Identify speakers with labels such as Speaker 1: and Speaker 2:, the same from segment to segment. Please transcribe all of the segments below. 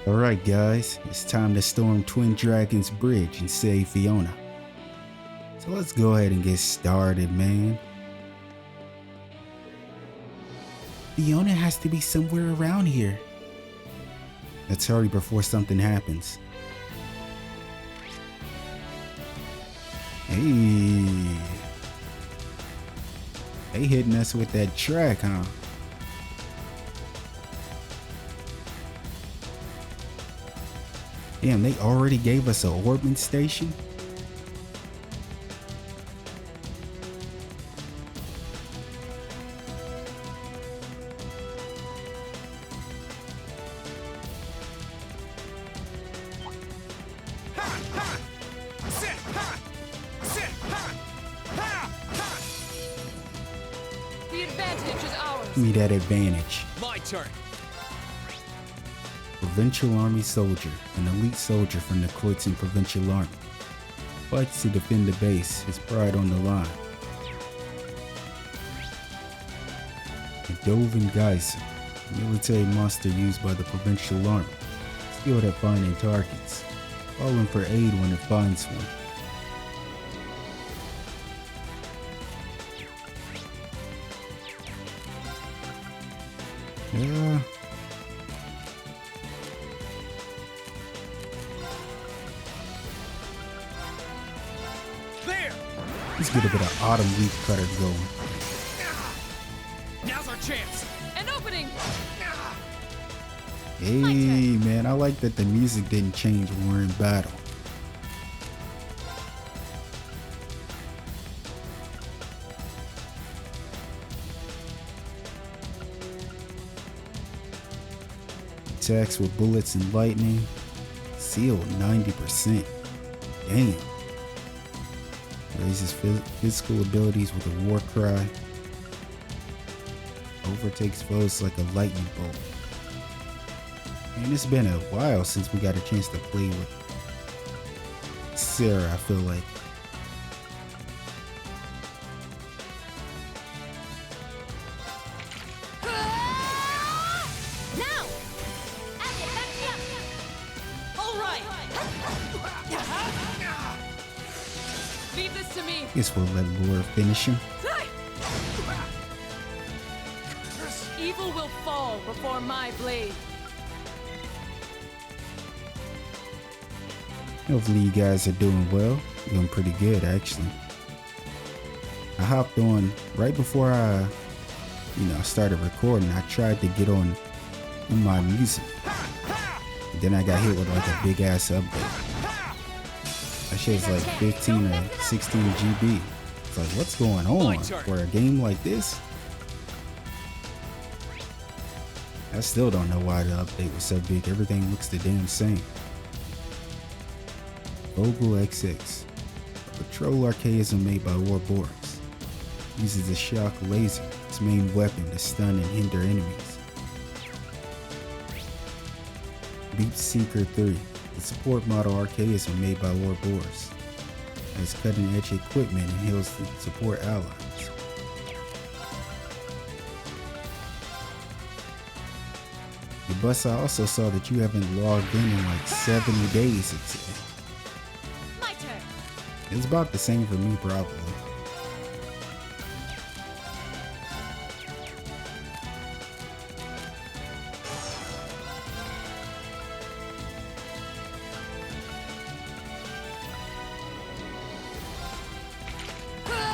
Speaker 1: Alright guys, it's time to storm Twin Dragon's bridge and save Fiona. So let's go ahead and get started, man. Fiona has to be somewhere around here. Let's hurry before something happens. Hey. They hitting us with that track, huh? Damn, they already gave us a orbit station?
Speaker 2: The advantage is ours.
Speaker 1: Give me that advantage.
Speaker 3: My turn.
Speaker 1: Provincial Army soldier, an elite soldier from the Croatian Provincial Army, fights to defend the base, his pride on the line. A Dovin Geyser, a military monster used by the Provincial Army, skilled at finding targets, calling for aid when it finds one. Yeah. Let's get a bit of autumn leaf cutter going.
Speaker 3: Now's our chance.
Speaker 2: An opening.
Speaker 1: Hey man, I like that the music didn't change when we're in battle. Attacks with bullets and lightning. Sealed 90%. Damn. Raises physical abilities with a war cry. Overtakes foes like a lightning bolt. Man, it's been a while since we got a chance to play with Sarah, I feel like.
Speaker 2: Now! All right. Leave this to me.
Speaker 1: Guess we'll let Laura finish him.
Speaker 2: Evil will fall before my blade.
Speaker 1: Hopefully you guys are doing well. Doing pretty good, actually. I hopped on right before I started recording. I tried to get on my music. And then I got hit with like a big ass update. That shit's like 15 or 16 GB. It's like, what's going on for a game like this? I still don't know why the update was so big. Everything looks the damn same. Vogel XX, a patrol archaism made by Warborgs. Uses a shock laser, its main weapon, to stun and hinder enemies. Beat Seeker 3, the support model archaism made by Warborgs. Has cutting edge equipment and heals the support allies. The bus, I also saw that you haven't logged in like 70 days, it said.
Speaker 2: My turn.
Speaker 1: It's about the same for me, probably.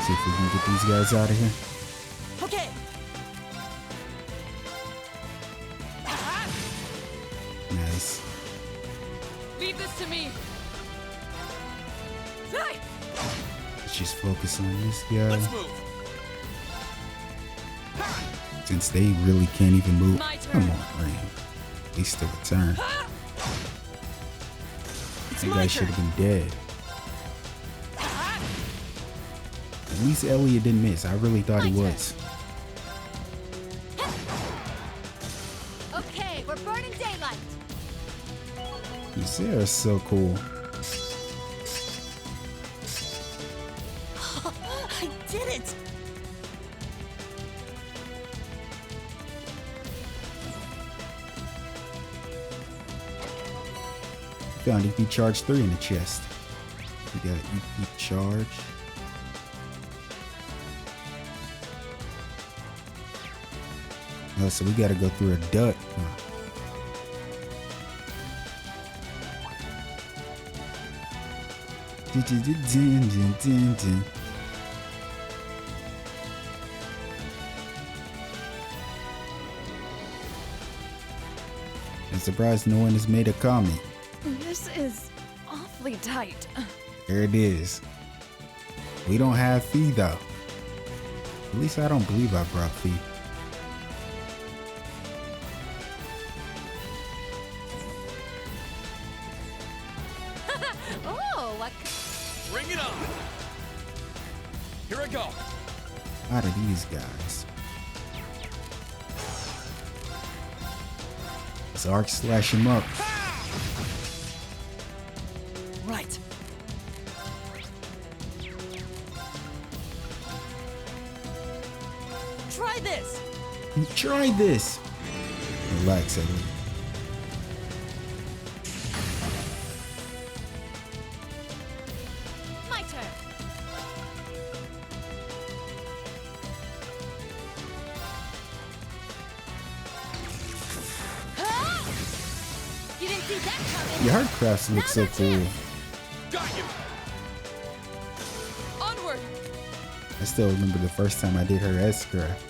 Speaker 1: See if we can get these guys out of here.
Speaker 2: Okay.
Speaker 1: Nice.
Speaker 2: Leave this to me.
Speaker 1: Let's just focus on this guy.
Speaker 3: Let's move.
Speaker 1: Since they really can't even move.
Speaker 2: My turn.
Speaker 1: Come on, Rain. At least to return.
Speaker 2: It's
Speaker 1: That
Speaker 2: my
Speaker 1: guy
Speaker 2: turn.
Speaker 1: should have been dead. At least Elliot didn't miss. I really thought he was.
Speaker 2: Okay, we're burning daylight.
Speaker 1: Sarah's so cool.
Speaker 2: I did it.
Speaker 1: Found EP charge 3 in the chest. We got EP charge. Oh, so we gotta go through a duct. I'm surprised no one has made a comment.
Speaker 2: This is awfully tight.
Speaker 1: There it is. We don't have fee though. At least I don't believe I brought fee.
Speaker 2: Oh, like...
Speaker 3: Bring it on. Here I go.
Speaker 1: Out of these guys. Let's arc slash him up.
Speaker 2: Right. Try this.
Speaker 1: Try this. Relax, Ellie.
Speaker 2: My turn. You didn't see that coming.
Speaker 1: Your her crafts look so cool.
Speaker 3: Got you.
Speaker 2: Onward.
Speaker 1: I still remember the first time I did her S-craft.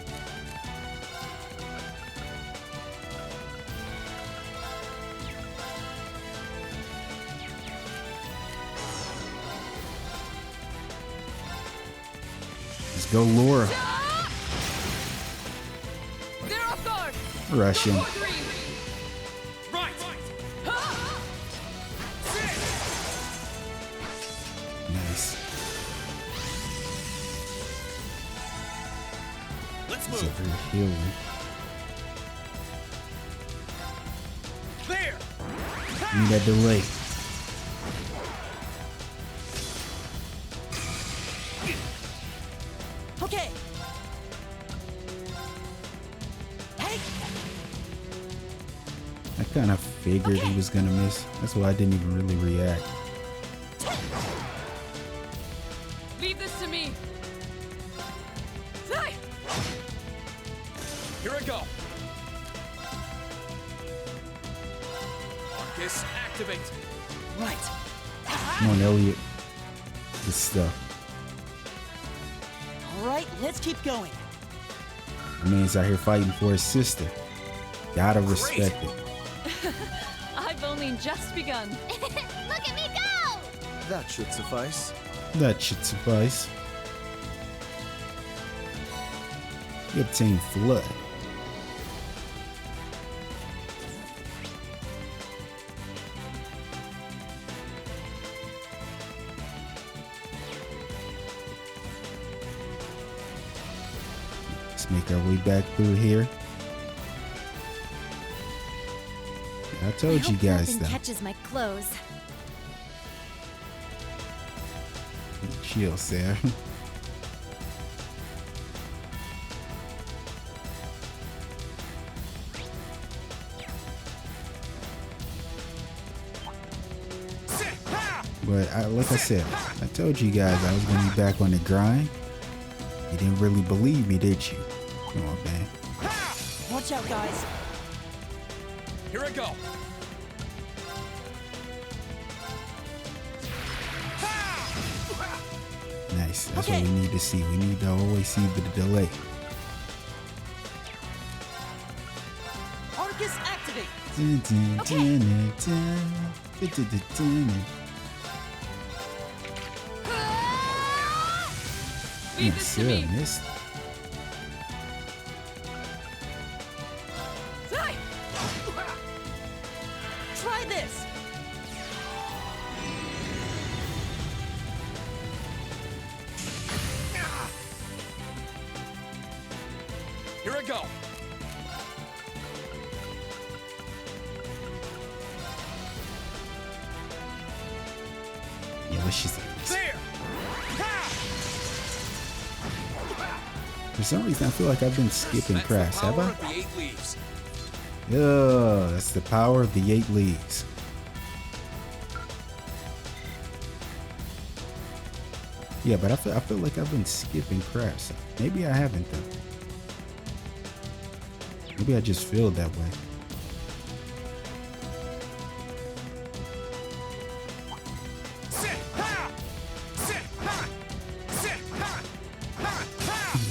Speaker 1: Let's go, Laura.
Speaker 2: They're off guard.
Speaker 1: Russian.
Speaker 2: 4-3.
Speaker 3: Right.
Speaker 1: Nice.
Speaker 3: Let's
Speaker 1: He's
Speaker 3: move.
Speaker 1: over here healing.
Speaker 3: There.
Speaker 1: Need that delay.
Speaker 2: Okay. Hey.
Speaker 1: I kind of figured he was gonna miss. That's why I didn't even really react.
Speaker 2: Leave this to me. Die.
Speaker 3: Here I go. Arcus, activate.
Speaker 2: Right.
Speaker 1: Come on, Elliot. Good stuff.
Speaker 4: All right, let's keep going.
Speaker 1: My man's out here fighting for his sister. Gotta respect it.
Speaker 2: I've only just begun.
Speaker 5: Look at me go!
Speaker 6: That should suffice.
Speaker 1: That should suffice. You obtain flood. Let's make our way back through here. I told you guys
Speaker 5: Nothing
Speaker 1: though.
Speaker 5: catches my clothes.
Speaker 1: Chill, Sarah. But like I said, I told you guys I was gonna be back on the grind. You didn't really believe me, did you? Come on, man.
Speaker 4: Watch out, guys.
Speaker 3: Here I go.
Speaker 1: Nice. That's
Speaker 4: Okay.
Speaker 1: what we need to see. We need to always see the delay.
Speaker 4: Arcus, activate.
Speaker 1: Dun, dun, dun, dun, dun, dun, dun, dun, dun.
Speaker 2: Leave this to
Speaker 1: Sarah
Speaker 2: me.
Speaker 1: missed.
Speaker 2: Die.
Speaker 4: Try this.
Speaker 3: Here I go.
Speaker 1: Yeah, let's just.
Speaker 3: There.
Speaker 1: For some reason, I feel like I've been skipping
Speaker 3: That's
Speaker 1: crafts.
Speaker 3: the
Speaker 1: Have
Speaker 3: power
Speaker 1: I?
Speaker 3: of the 8 leaves.
Speaker 1: Yeah, that's the power of the 8 leaves. Yeah, but I feel like I've been skipping crafts. Maybe I haven't though. Maybe I just feel that way.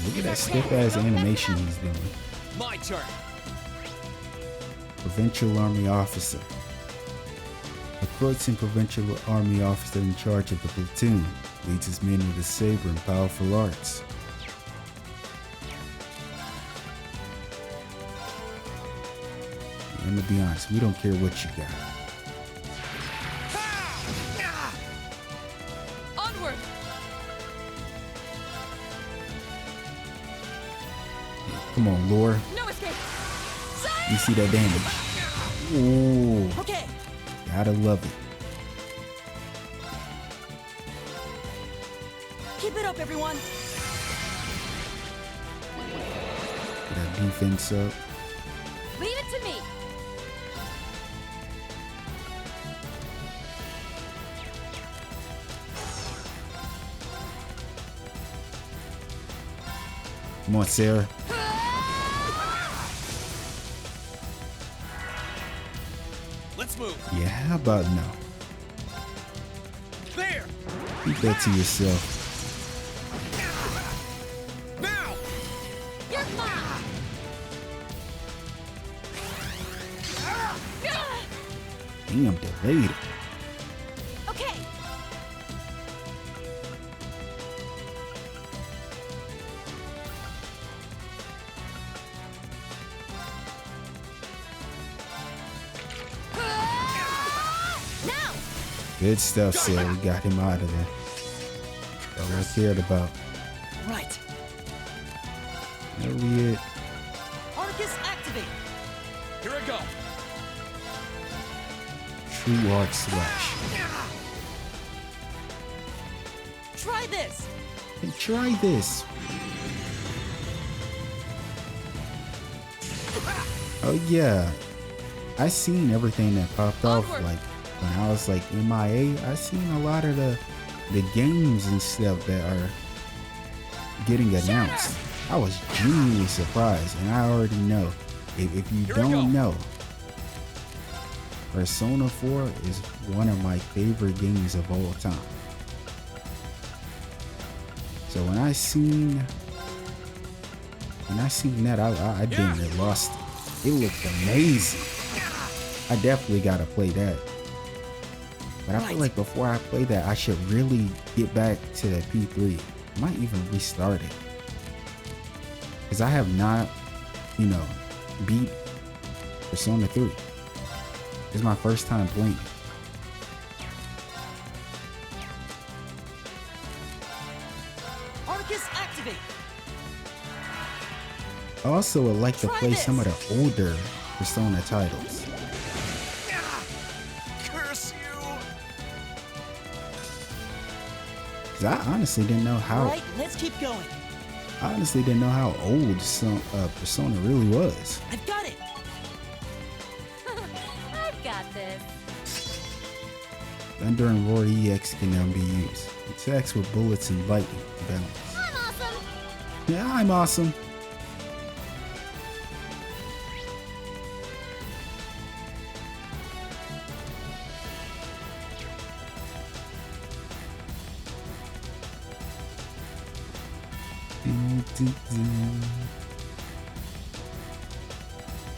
Speaker 1: Look at that stiff-ass animation he's doing.
Speaker 3: My turn.
Speaker 1: Provincial Army Officer. Recruits and Provincial Army Officer in charge of the platoon. Leads his men with a saber and powerful arts. I'm gonna be honest, we don't care what you got.
Speaker 2: Onward!
Speaker 1: Come on, Laura.
Speaker 2: No escape!
Speaker 1: You see that damage? Ooh,
Speaker 4: Okay.
Speaker 1: gotta love it.
Speaker 4: Keep it up, everyone.
Speaker 1: Get that defense up.
Speaker 5: Leave it to me.
Speaker 1: Come on, Sarah.
Speaker 3: Let's move.
Speaker 1: Yeah, how about no?
Speaker 3: There.
Speaker 1: Keep that to yourself.
Speaker 3: Now.
Speaker 5: You're mine.
Speaker 1: Damn, delayed.
Speaker 5: Okay. Now.
Speaker 1: Good stuff, Sarah. We got him out of there. That's what I cared about.
Speaker 4: Right.
Speaker 1: There we it.
Speaker 4: Arcus, activate.
Speaker 3: Here I go.
Speaker 1: True arc slash.
Speaker 4: Try this.
Speaker 1: Hey, try this. Oh yeah, I seen everything that popped off.
Speaker 2: Onward.
Speaker 1: Like when I was like MIA, I seen a lot of the games and stuff that are getting announced. I was genuinely surprised, and I already know. If you
Speaker 3: Here we go.
Speaker 1: don't know, Persona 4 is one of my favorite games of all time. So when I seen that, I didn't get lost. It looked amazing. I definitely gotta play that. But I feel like before I play that, I should really get back to that P3. I might even restart it. Because I have not, beat Persona 3. It's my first time playing it.
Speaker 4: Arcus, activate.
Speaker 1: I also would like to
Speaker 4: Try
Speaker 1: play
Speaker 4: this.
Speaker 1: some of the older Persona titles.
Speaker 3: Curse you.
Speaker 1: Because I honestly didn't know how.
Speaker 4: Right, let's keep going.
Speaker 1: I honestly didn't know how old Persona really was.
Speaker 4: I've got it.
Speaker 5: I've got this.
Speaker 1: Thunder and Roar EX can now be used. Attacks with bullets and lightning balance.
Speaker 5: I'm awesome.
Speaker 1: Yeah, I'm awesome.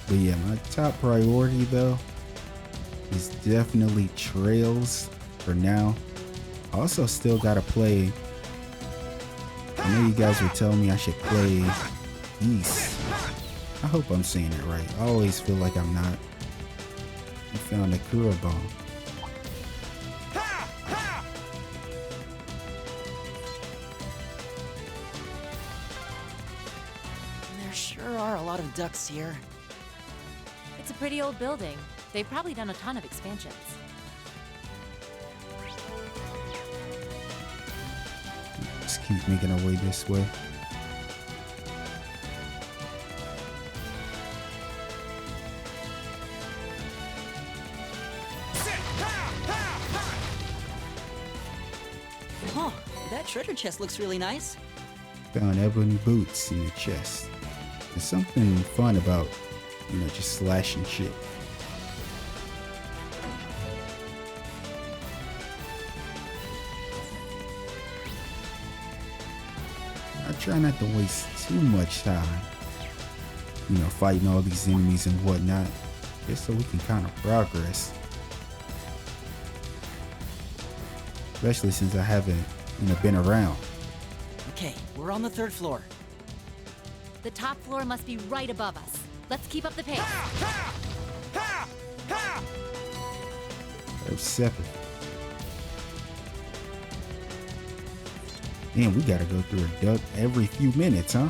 Speaker 1: But yeah, my top priority though is definitely Trails for now. I also still gotta play. I know you guys were telling me I should play East. I hope I'm saying it right. I always feel like I'm not. I found a Kura bomb.
Speaker 4: There sure are a lot of ducks here.
Speaker 2: It's a pretty old building. They've probably done a ton of expansions.
Speaker 1: Let's keep making our way this way.
Speaker 4: Huh, that That treasure chest looks really nice.
Speaker 1: Found ebony boots in the chest. There's something fun about, just slashing shit. I try not to waste too much time, fighting all these enemies and whatnot, just so we can kind of progress. Especially since I haven't, been around.
Speaker 4: Okay, we're on the 3rd floor.
Speaker 2: The top floor must be right above us. Let's keep up the pace.
Speaker 1: There's 7. Man, we gotta go through a duct every few minutes, huh?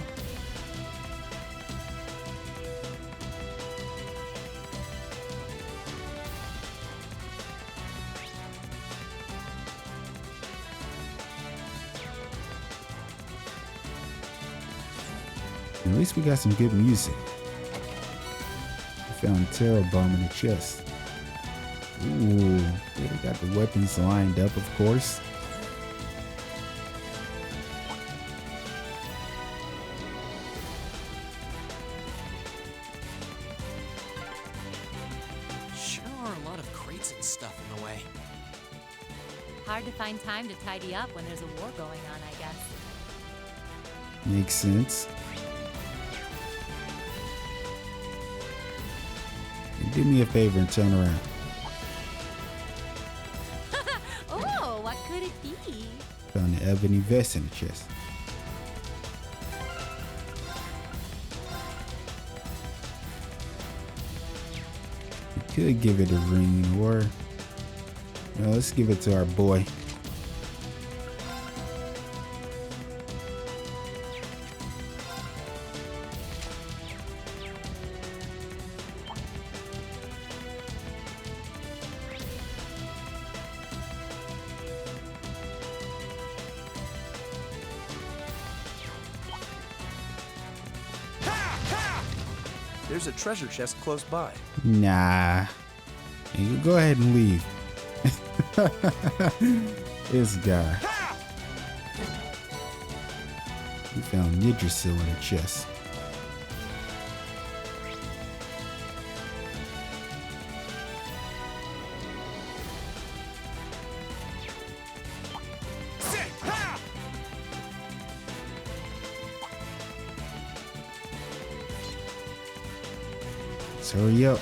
Speaker 1: At least we got some good music. We found a tarot bomb in the chest. Ooh, yeah, they got the weapons lined up, of course.
Speaker 3: Sure are a lot of crates and stuff in the way.
Speaker 2: Hard to find time to tidy up when there's a war going on, I guess.
Speaker 1: Makes sense. Do me a favor and turn around.
Speaker 2: Oh, what could it be?
Speaker 1: Found the ebony vest in the chest. We could give it a ring, or let's give it to our boy.
Speaker 6: There's a treasure chest close by.
Speaker 1: Nah. You go ahead and leave. This guy. We found Neithardt in the chest. Let's hurry up.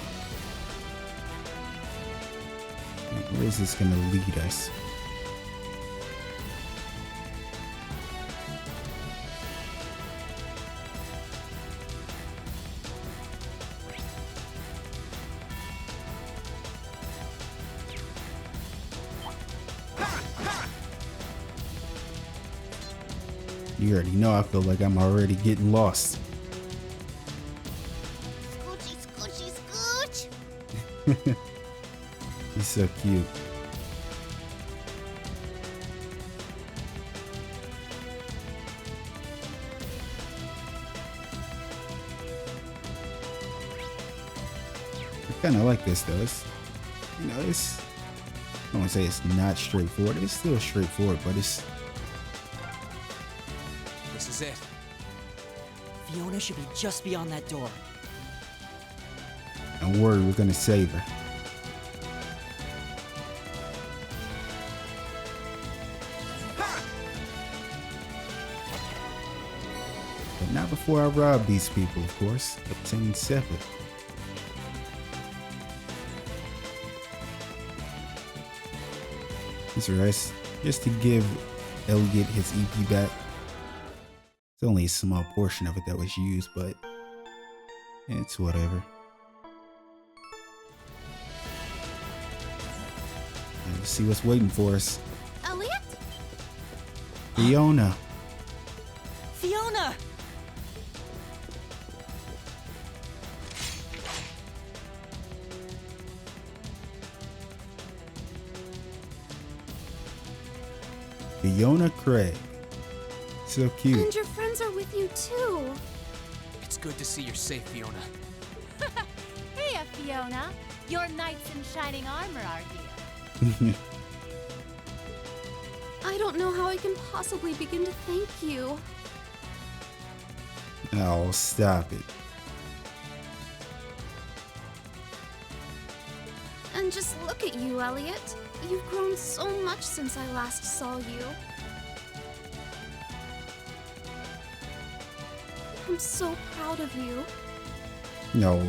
Speaker 1: Where is this gonna lead us? You already know I feel like I'm already getting lost.
Speaker 5: Scoochy, scoochy, scooch.
Speaker 1: He's so cute. I kind of like this though. It's, it's, I don't want to say it's not straightforward. It's still straightforward, but it's.
Speaker 3: This is it.
Speaker 4: Fiona should be just beyond that door.
Speaker 1: Don't worry, we're gonna save her. But not before I rob these people, of course. Obtain 7. It's right, just to give Elliot his EP back. It's only a small portion of it that was used, but it's whatever. And let's see what's waiting for us.
Speaker 5: Elliot?
Speaker 1: Fiona.
Speaker 4: Fiona!
Speaker 1: Fiona Craig. So cute.
Speaker 5: And your friends are with you too.
Speaker 3: It's good to see you're safe, Fiona.
Speaker 2: Hey, Fiona. Your knights in shining armor are here.
Speaker 5: I don't know how I can possibly begin to thank you.
Speaker 1: Oh, stop it.
Speaker 5: And just look at you, Elliot. You've grown so much since I last saw you. I'm so proud of you.
Speaker 1: No.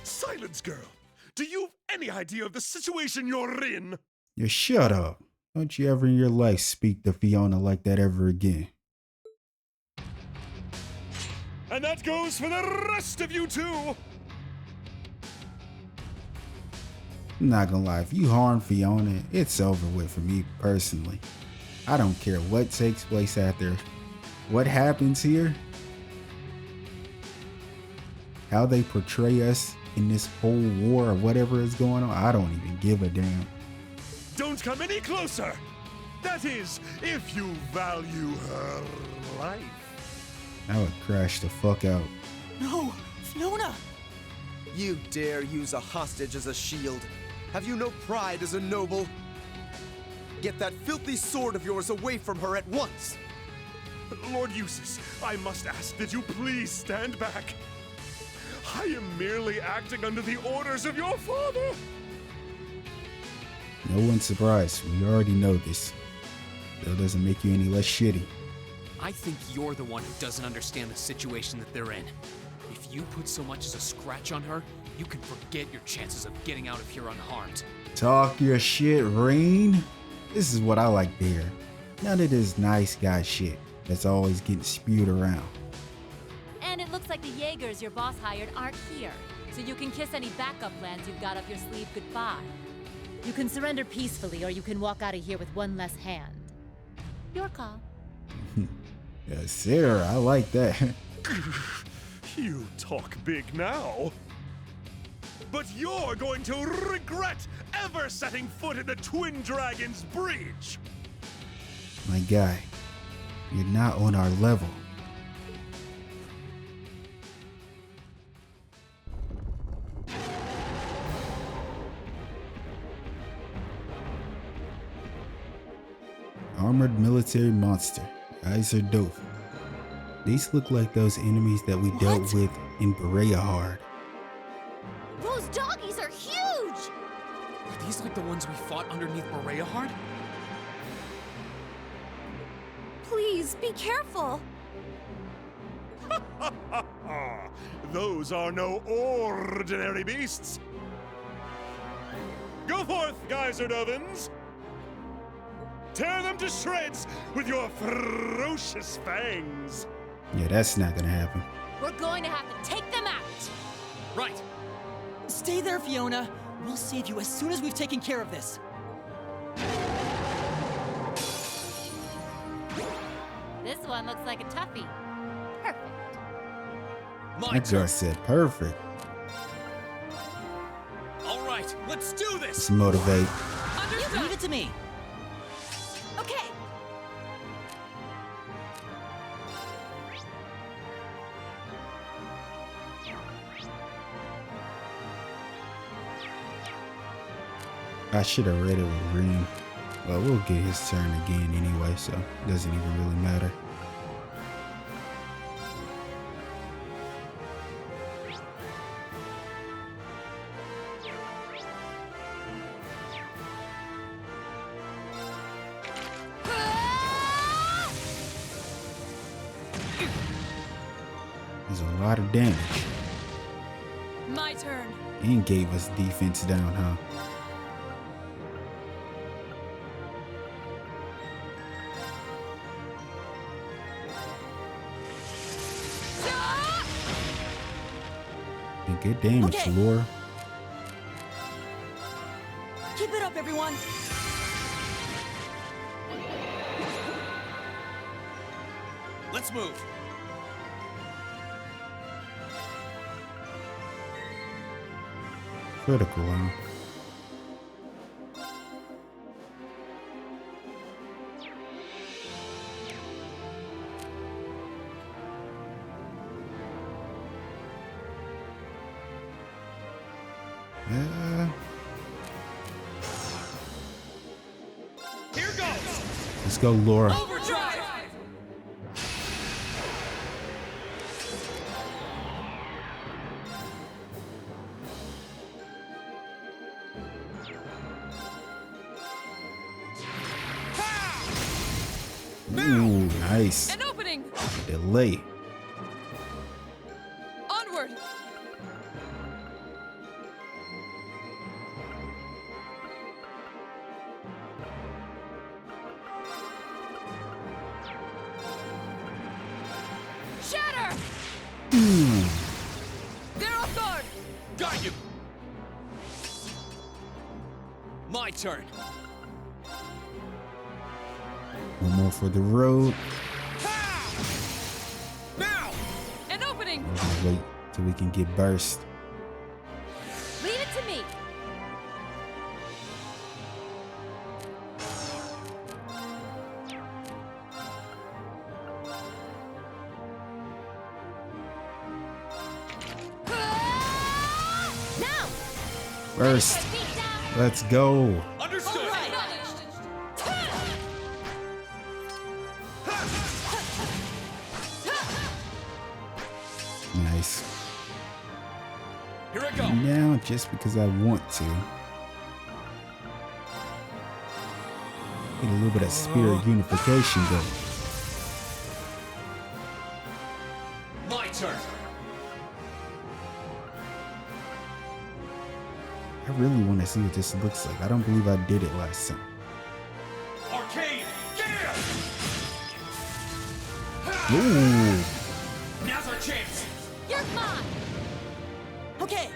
Speaker 3: Silence, girl. Do you have any idea of the situation you're in?
Speaker 1: You shut up. Don't you ever in your life speak to Fiona like that ever again.
Speaker 3: And that goes for the rest of you too.
Speaker 1: I'm not gonna lie, if you harm Fiona, it's over with for me personally. I don't care what takes place after. What happens here, how they portray us in this whole war or whatever is going on, I don't even give a damn.
Speaker 3: Don't come any closer. That is, if you value her life.
Speaker 1: I would crash the fuck out.
Speaker 4: No, Fiona!
Speaker 6: You dare use a hostage as a shield? Have you no pride as a noble? Get that filthy sword of yours away from her at once!
Speaker 3: Lord Eustace, I must ask that you please stand back. I am merely acting under the orders of your father.
Speaker 1: No one's surprised. We already know this. Still doesn't make you any less shitty.
Speaker 7: I think you're the one who doesn't understand the situation that they're in. If you put so much as a scratch on her, you can forget your chances of getting out of here unharmed.
Speaker 1: Talk your shit, Rain. This is what I like to hear. None of this nice guy shit that's always getting spewed around.
Speaker 2: And it looks like the Jaegers your boss hired aren't here, so you can kiss any backup plans you've got up your sleeve goodbye. You can surrender peacefully, or you can walk out of here with one less hand. Your call.
Speaker 1: Yeah, Sarah, I like that.
Speaker 3: You talk big now. But you're going to regret ever setting foot in the Twin Dragons Bridge.
Speaker 1: My guy, you're not on our level. Armored military monster. Eyes are dope. These look like those enemies that we dealt with in Berea.
Speaker 5: Those doggies are huge!
Speaker 7: Are these like the ones we fought underneath 噚.
Speaker 5: Please, be careful!
Speaker 3: Those are no ordinary beasts. Go forth, Geyserdovens! Tear them to shreds with your ferocious fangs!
Speaker 1: Yeah, that's not gonna happen.
Speaker 2: We're going to have to take them out!
Speaker 7: Right.
Speaker 4: Stay there, Fiona. We'll save you as soon as we've taken care of this.
Speaker 2: This one looks like a toughie. Perfect.
Speaker 1: That girl said perfect.
Speaker 7: All right, let's do this.
Speaker 1: Let's motivate.
Speaker 4: Leave it to me.
Speaker 2: Okay.
Speaker 1: I should have read it with Reem. Well, we'll get his turn again anyway, so it doesn't even really matter. There's a lot of damage.
Speaker 2: My turn.
Speaker 1: And gave us defense down, huh? And good damage,
Speaker 4: Okay.
Speaker 1: Laura.
Speaker 4: Keep it up, everyone.
Speaker 7: Let's move.
Speaker 1: Critical, huh?
Speaker 3: Here goes!
Speaker 1: Let's go, Laura.
Speaker 4: Overdrive!
Speaker 1: Ooh, nice.
Speaker 8: An opening!
Speaker 1: Delay.
Speaker 8: Onward! Shatter! They're off guard!
Speaker 7: Got you! My turn.
Speaker 1: One more for the road.
Speaker 7: Now!
Speaker 8: An opening!
Speaker 1: We're gonna wait till we can get burst.
Speaker 2: Leave it to me. Now!
Speaker 1: Burst.
Speaker 2: Feet down.
Speaker 1: Let's go.
Speaker 7: Understood!
Speaker 1: Nice.
Speaker 7: Here I go!
Speaker 1: Now, just because I want to. Get a little bit of spirit unification going.
Speaker 7: My turn!
Speaker 1: I really want to see what this looks like. I don't believe I did it last time.
Speaker 3: Arcade! Yeah!
Speaker 1: Ooh.
Speaker 7: Now's our chance!
Speaker 2: You're mine.
Speaker 4: Okay.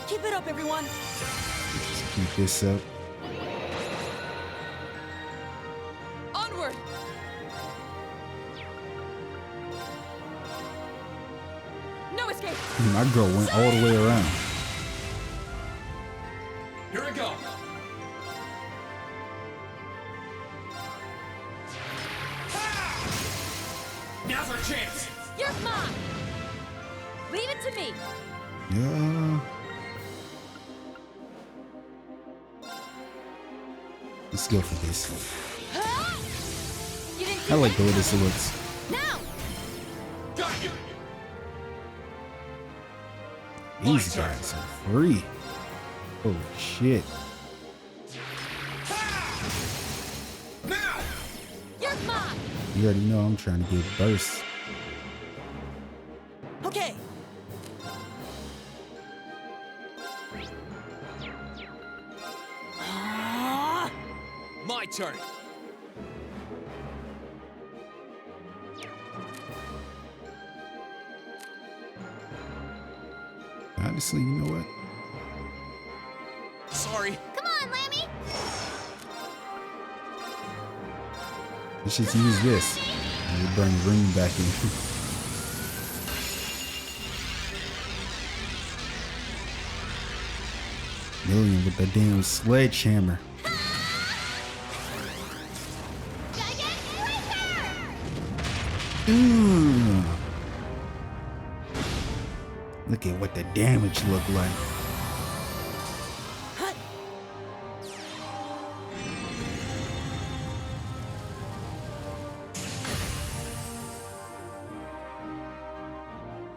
Speaker 4: Keep it up, everyone.
Speaker 1: Just keep this up.
Speaker 8: Onward! No escape!
Speaker 1: My girl went all the way around.
Speaker 7: Here I go! Now's our chance!
Speaker 2: You're mine. Leave it to me.
Speaker 1: Yeah. Let's go for this.
Speaker 2: You didn't
Speaker 1: I
Speaker 2: see
Speaker 1: like the way
Speaker 2: that
Speaker 1: this
Speaker 2: coming.
Speaker 1: looks.
Speaker 2: Now!
Speaker 7: Got you!
Speaker 1: These guys are free. Oh shit.
Speaker 7: Now!
Speaker 2: You're mine.
Speaker 1: You already know I'm trying to get burst.
Speaker 4: Okay.
Speaker 7: My turn!
Speaker 1: Honestly, you know what?
Speaker 7: Sorry.
Speaker 5: Come on, Lammy!
Speaker 1: Let's just use this. And we'll bring Ring back in. Million with the damn sledgehammer.
Speaker 5: Gotta get quicker!
Speaker 1: Ooh. Look at what the damage looked like.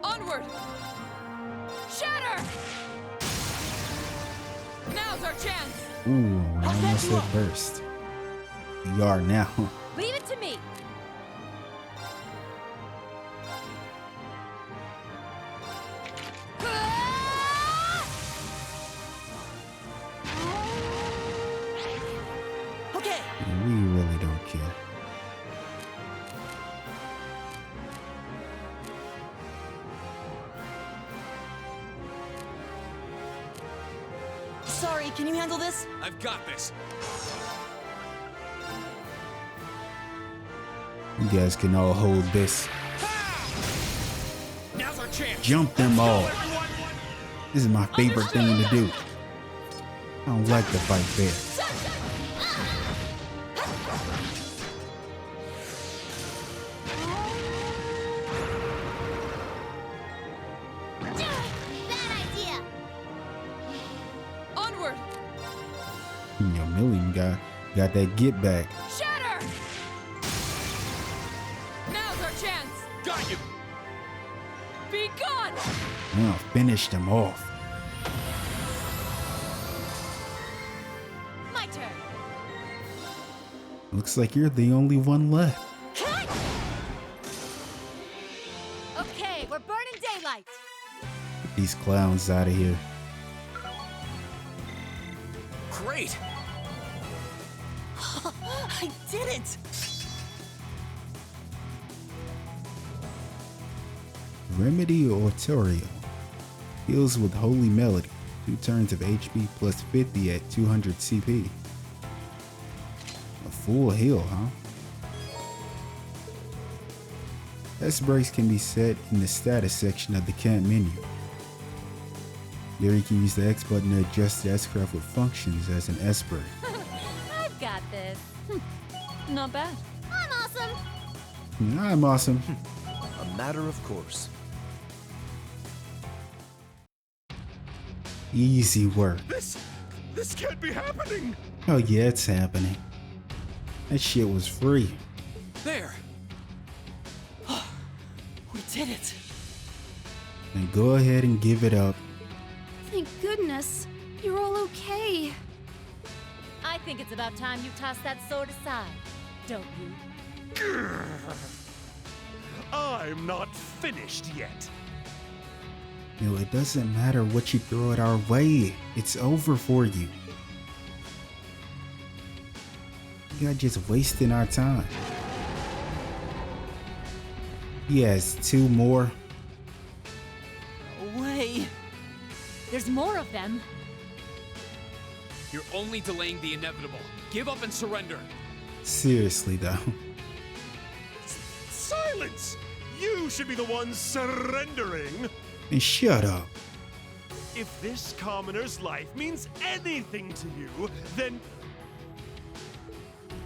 Speaker 8: Onward! Shatter! Now's our chance!
Speaker 1: Ooh, I almost said burst. You are now.
Speaker 2: Leave it to me.
Speaker 4: Okay.
Speaker 1: We really don't care.
Speaker 4: Sorry, can you handle this?
Speaker 7: I've got this.
Speaker 1: You guys can all hold this.
Speaker 7: Now's our chance.
Speaker 1: Jump them all. This is my favorite thing to do. I don't like to fight fair. Got that get back.
Speaker 8: Shatter! Now's our chance!
Speaker 7: Got you!
Speaker 8: Be gone!
Speaker 1: Well, finished him off.
Speaker 2: My turn.
Speaker 1: Looks like you're the only one left.
Speaker 2: Okay, we're burning daylight.
Speaker 1: Get these clowns out of here.
Speaker 7: Great!
Speaker 4: I did it!
Speaker 1: Remedy Oratorio. Heals with Holy Melody. 2 turns of HP plus 50 at 200 CP. A full heal, huh? S-Brakes can be set in the status section of the camp menu. There you can use the X button to adjust the S-Craft with functions as an S-Brake.
Speaker 2: I've got this.
Speaker 8: Not bad.
Speaker 5: I'm awesome.
Speaker 1: I'm awesome.
Speaker 6: A matter of course.
Speaker 1: Easy work.
Speaker 3: This can't be happening!
Speaker 1: Oh yeah, it's happening. That shit was free.
Speaker 7: There!
Speaker 4: We did it!
Speaker 1: And go ahead and give it up.
Speaker 5: Thank goodness. You're all okay.
Speaker 2: I think it's about time you toss that sword aside, don't you?
Speaker 3: I'm not finished yet.
Speaker 1: You know, it doesn't matter what you throw it our way. It's over for you. You're just wasting our time. He has 2 more.
Speaker 4: No way!
Speaker 2: There's more of them.
Speaker 7: You're only delaying the inevitable. Give up and surrender.
Speaker 1: Seriously though.
Speaker 3: Silence! You should be the one surrendering!
Speaker 1: And shut up.
Speaker 3: If this commoner's life means anything to you, then...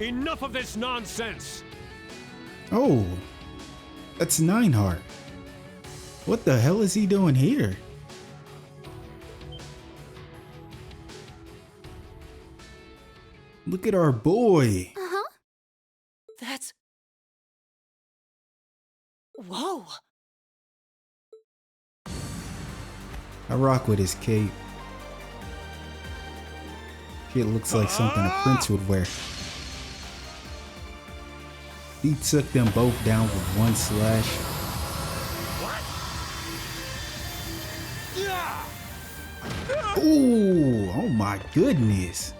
Speaker 9: Enough of this nonsense!
Speaker 1: Oh, that's Neithardt. What the hell is he doing here? Look at our boy.
Speaker 5: Uh-huh.
Speaker 4: That's... Whoa!
Speaker 1: I rock with his cape. It looks like something a prince would wear. He took them both down with 1 slash. Ooh, oh my goodness.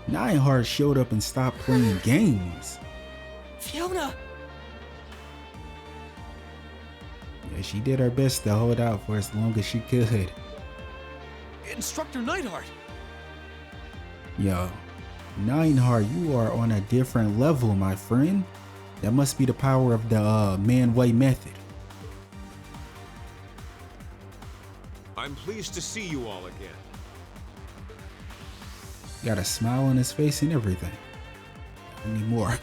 Speaker 1: Neithardt showed up and stopped playing games.
Speaker 4: Fiona!
Speaker 1: Yeah, she did her best to hold out for as long as she could.
Speaker 7: Instructor Neithardt!
Speaker 1: Yo, Neithardt, you are on a different level, my friend. That must be the power of the Manway Method.
Speaker 9: I'm pleased to see you all again.
Speaker 1: Got a smile on his face and everything. I need more.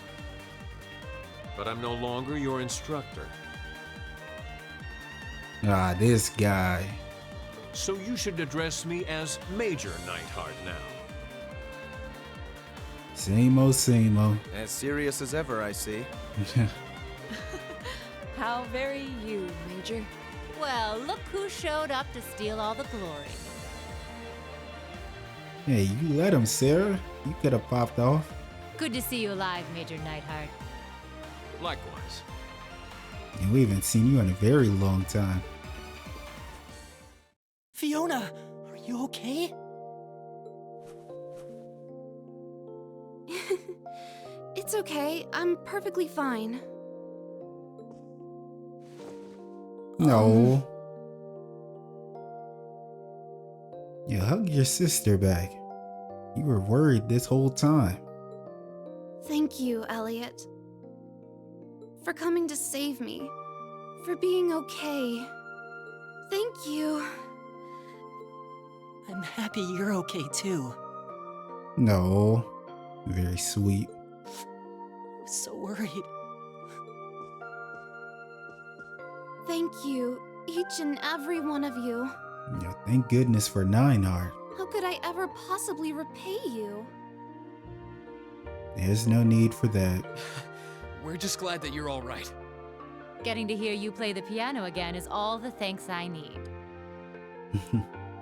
Speaker 9: But I'm no longer your instructor.
Speaker 1: Ah, this guy.
Speaker 9: So you should address me as Major Neithardt now.
Speaker 1: Same old.
Speaker 6: As serious as ever, I see.
Speaker 8: How very you, Major.
Speaker 2: Well, look who showed up to steal all the glory.
Speaker 1: Hey, you let him, Sarah. You could have popped off.
Speaker 2: Good to see you alive, Major Neithardt.
Speaker 9: Likewise.
Speaker 1: And we haven't seen you in a very long time.
Speaker 4: Fiona! Are you okay?
Speaker 5: It's okay. I'm perfectly fine.
Speaker 1: No. You hug your sister back. You were worried this whole time.
Speaker 5: Thank you, Elliot. For coming to save me. For being okay. Thank you.
Speaker 4: I'm happy you're okay too.
Speaker 1: No. Very sweet.
Speaker 4: I was so worried.
Speaker 5: Thank you, each and every one of you.
Speaker 1: Yeah, thank goodness for Neithardt.
Speaker 5: How could I ever possibly repay you?
Speaker 1: There's no need for that.
Speaker 7: We're just glad that you're all right.
Speaker 2: Getting to hear you play the piano again is all the thanks I need.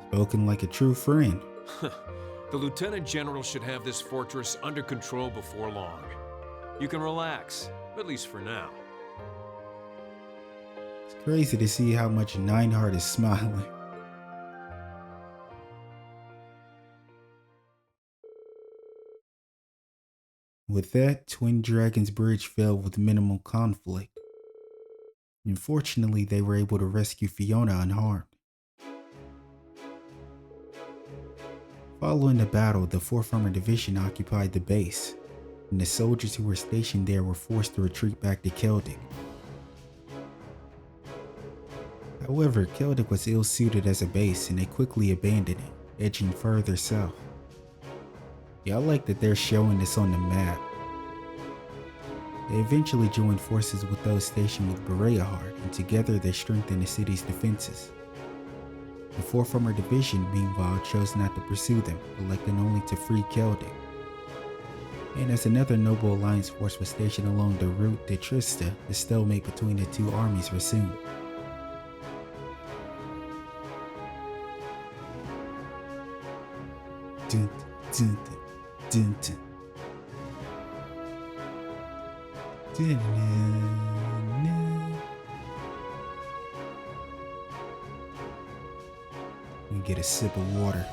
Speaker 1: Spoken like a true friend.
Speaker 9: The Lieutenant General should have this fortress under control before long. You can relax, at least for now.
Speaker 1: It's crazy to see how much Neithardt is smiling. With that, Twin Dragon's bridge fell with minimal conflict. Unfortunately, they were able to rescue Fiona unharmed. Following the battle, the 4th Armored Division occupied the base, and the soldiers who were stationed there were forced to retreat back to ď'Keldic. However, ď'Keldic was ill-suited as a base and they quickly abandoned it, edging further south. Yeah, I like that they're showing this on the map. They eventually joined forces with those stationed with Bereahard, and together they strengthened the city's defenses. The 4th Armored Division, meanwhile, chose not to pursue them, electing only to free ď'Keldic. And as another noble alliance force was stationed along the route to Trista, the stalemate between the two armies resumed. Dun, dun, dun, dun. Dun, dun, dun. Let me get a sip of water.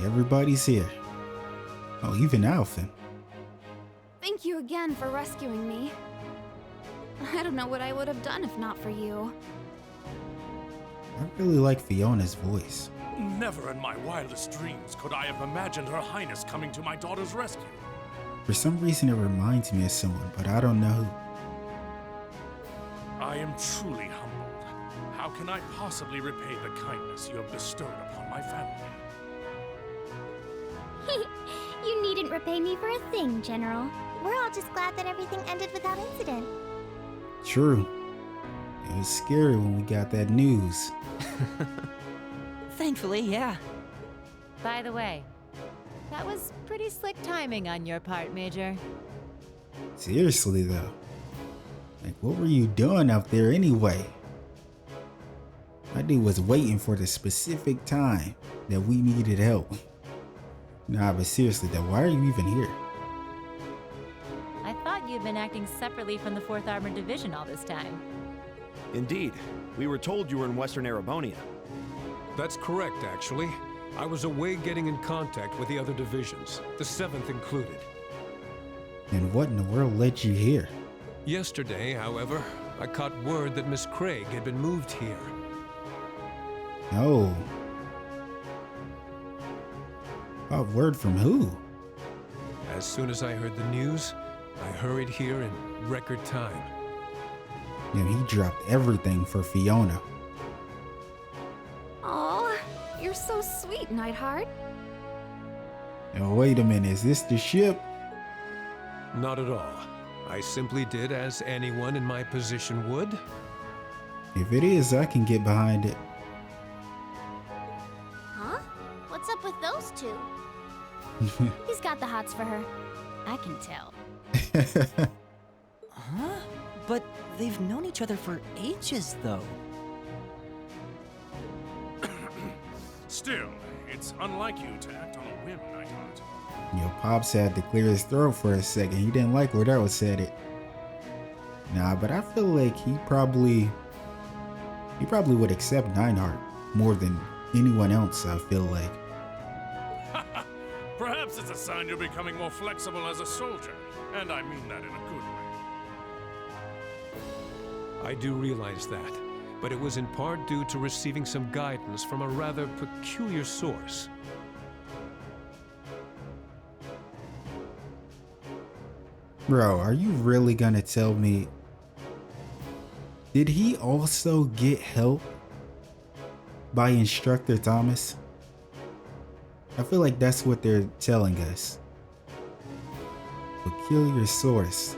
Speaker 1: Everybody's here. Oh, even Alphen.
Speaker 5: Thank you again for rescuing me. I don't know what I would have done if not for you.
Speaker 1: I really like Fiona's voice.
Speaker 3: Never in my wildest dreams could I have imagined Her Highness coming to my daughter's rescue.
Speaker 1: For some reason it reminds me of someone, but I don't know who.
Speaker 3: I am truly humbled. How can I possibly repay the kindness you have bestowed upon my family?
Speaker 10: You needn't repay me for a thing, General. We're all just glad that everything ended without incident.
Speaker 1: True. It was scary when we got that news.
Speaker 4: Thankfully, yeah.
Speaker 2: By the way, that was pretty slick timing on your part, Major.
Speaker 1: Seriously though. Like, what were you doing out there anyway? My dude was waiting for the specific time that we needed help. Nah, but seriously though, why are you even here?
Speaker 2: I thought you'd been acting separately from the 4th Armored Division all this time.
Speaker 11: Indeed. We were told you were in Western Erebonia.
Speaker 9: That's correct, actually. I was away getting in contact with the other divisions, the 7th included.
Speaker 1: And what in the world led you here?
Speaker 9: Yesterday, however, I caught word that Miss Craig had been moved here.
Speaker 1: Oh. A word from who?
Speaker 9: As soon as I heard the news, I hurried here in record time.
Speaker 1: And he dropped everything for Fiona.
Speaker 5: Aw, you're so sweet, Neithardt.
Speaker 1: Now wait a minute, is this the ship?
Speaker 9: Not at all. I simply did as anyone in my position would.
Speaker 1: If it is, I can get behind it.
Speaker 10: Huh? What's up with those two? He's got the hots for her. I can tell.
Speaker 4: Huh? But they've known each other for ages, though.
Speaker 3: Still, it's unlike you to act on a whim, Neithardt.
Speaker 1: Yo, Pops had to clear his throat for a second. He didn't like where that was headed. Nah, but I feel like he probably would accept Neithardt more than anyone else, I feel like.
Speaker 3: Perhaps it's a sign you're becoming more flexible as a soldier, and I mean that in a good way.
Speaker 9: I do realize that, but it was in part due to receiving some guidance from a rather peculiar source.
Speaker 1: Bro, are you really gonna tell me? Did he also get help by Instructor Thomas? I feel like that's what they're telling us. Peculiar source.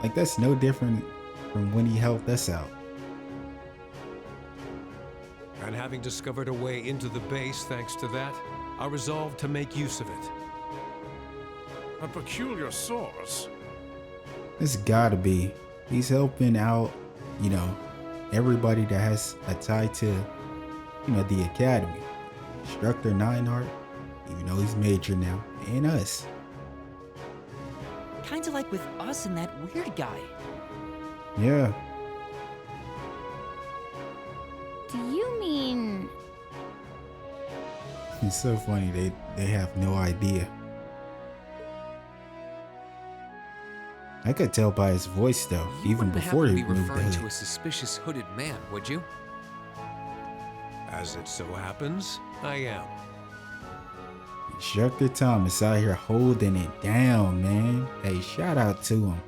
Speaker 1: Like, that's no different from when he helped us out.
Speaker 9: And having discovered a way into the base thanks to that, I resolved to make use of it.
Speaker 3: A peculiar source?
Speaker 1: It's gotta be. He's helping out, you know, everybody that has a tie to, you know, the academy. Instructor Neithardt, even though he's major now, and us.
Speaker 4: Kinda like with us and that weird guy.
Speaker 1: Yeah.
Speaker 10: Do you mean...
Speaker 1: It's so funny, they have no idea. I could tell by his voice though,
Speaker 7: You
Speaker 1: even
Speaker 7: wouldn't
Speaker 1: before
Speaker 7: happen
Speaker 1: he
Speaker 7: to be
Speaker 1: moved the
Speaker 7: referring
Speaker 1: hood.
Speaker 7: to a suspicious hooded man, would you?
Speaker 9: As it so happens, I am.
Speaker 1: Instructor Thomas out here holding it down, man. Hey, shout out to him.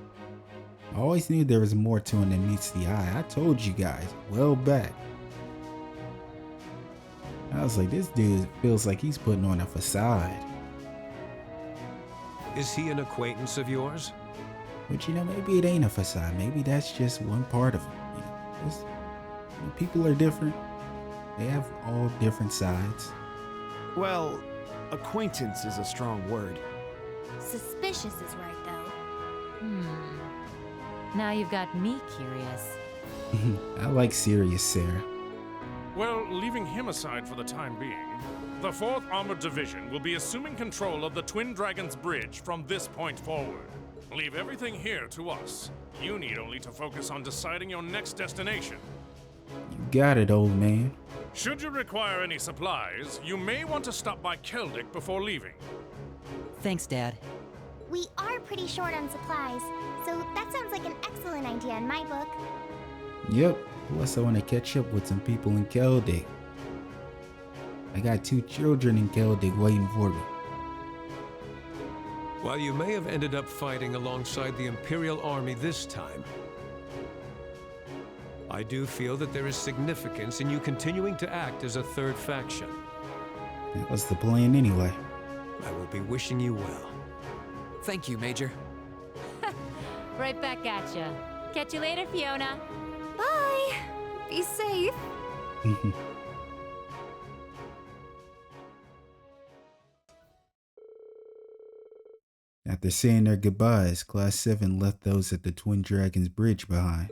Speaker 1: I always knew there was more to him than meets the eye. I told you guys well back. I was like, this dude feels like he's putting on a facade.
Speaker 9: Is he an acquaintance of yours?
Speaker 1: But you know, maybe it ain't a facade. Maybe that's just one part of him. You know, people are different. They have all different sides.
Speaker 11: Well, acquaintance is a strong word.
Speaker 10: Suspicious is right, though.
Speaker 2: Now you've got me curious.
Speaker 1: I like serious Sarah.
Speaker 3: Well, leaving him aside for the time being, the 4th Armored Division will be assuming control of the Twin Dragons Bridge from this point forward. Leave everything here to us. You need only to focus on deciding your next destination.
Speaker 1: You got it, old man.
Speaker 3: Should you require any supplies, you may want to stop by ķELDIC before leaving.
Speaker 4: Thanks, Dad.
Speaker 10: We are pretty short on supplies, so that sounds like an excellent idea in my book.
Speaker 1: Yep. Plus, I want to catch up with some people in ķELDIC. I got 2 children in ķELDIC waiting for me.
Speaker 9: While you may have ended up fighting alongside the Imperial Army this time, I do feel that there is significance in you continuing to act as a third faction.
Speaker 1: That was the plan anyway.
Speaker 9: I will be wishing you well.
Speaker 7: Thank you, Major.
Speaker 2: Right back at ya. Catch you later, Fiona.
Speaker 5: Bye! Be safe.
Speaker 1: After saying their goodbyes, Class 7 left those at the Twin Dragons Bridge behind.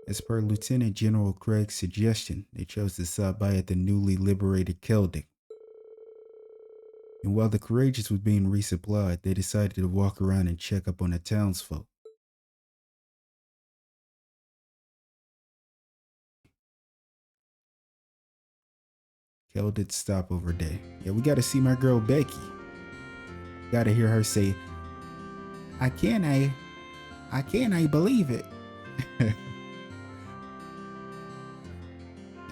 Speaker 1: As per Lieutenant General Craig's suggestion, they chose to stop by at the newly liberated ķELDIC. And while the Courageous was being resupplied, they decided to walk around and check up on the townsfolk. ķELDIC stopover day. Yeah, we gotta see my girl Becky. Gotta hear her say, I can't believe it.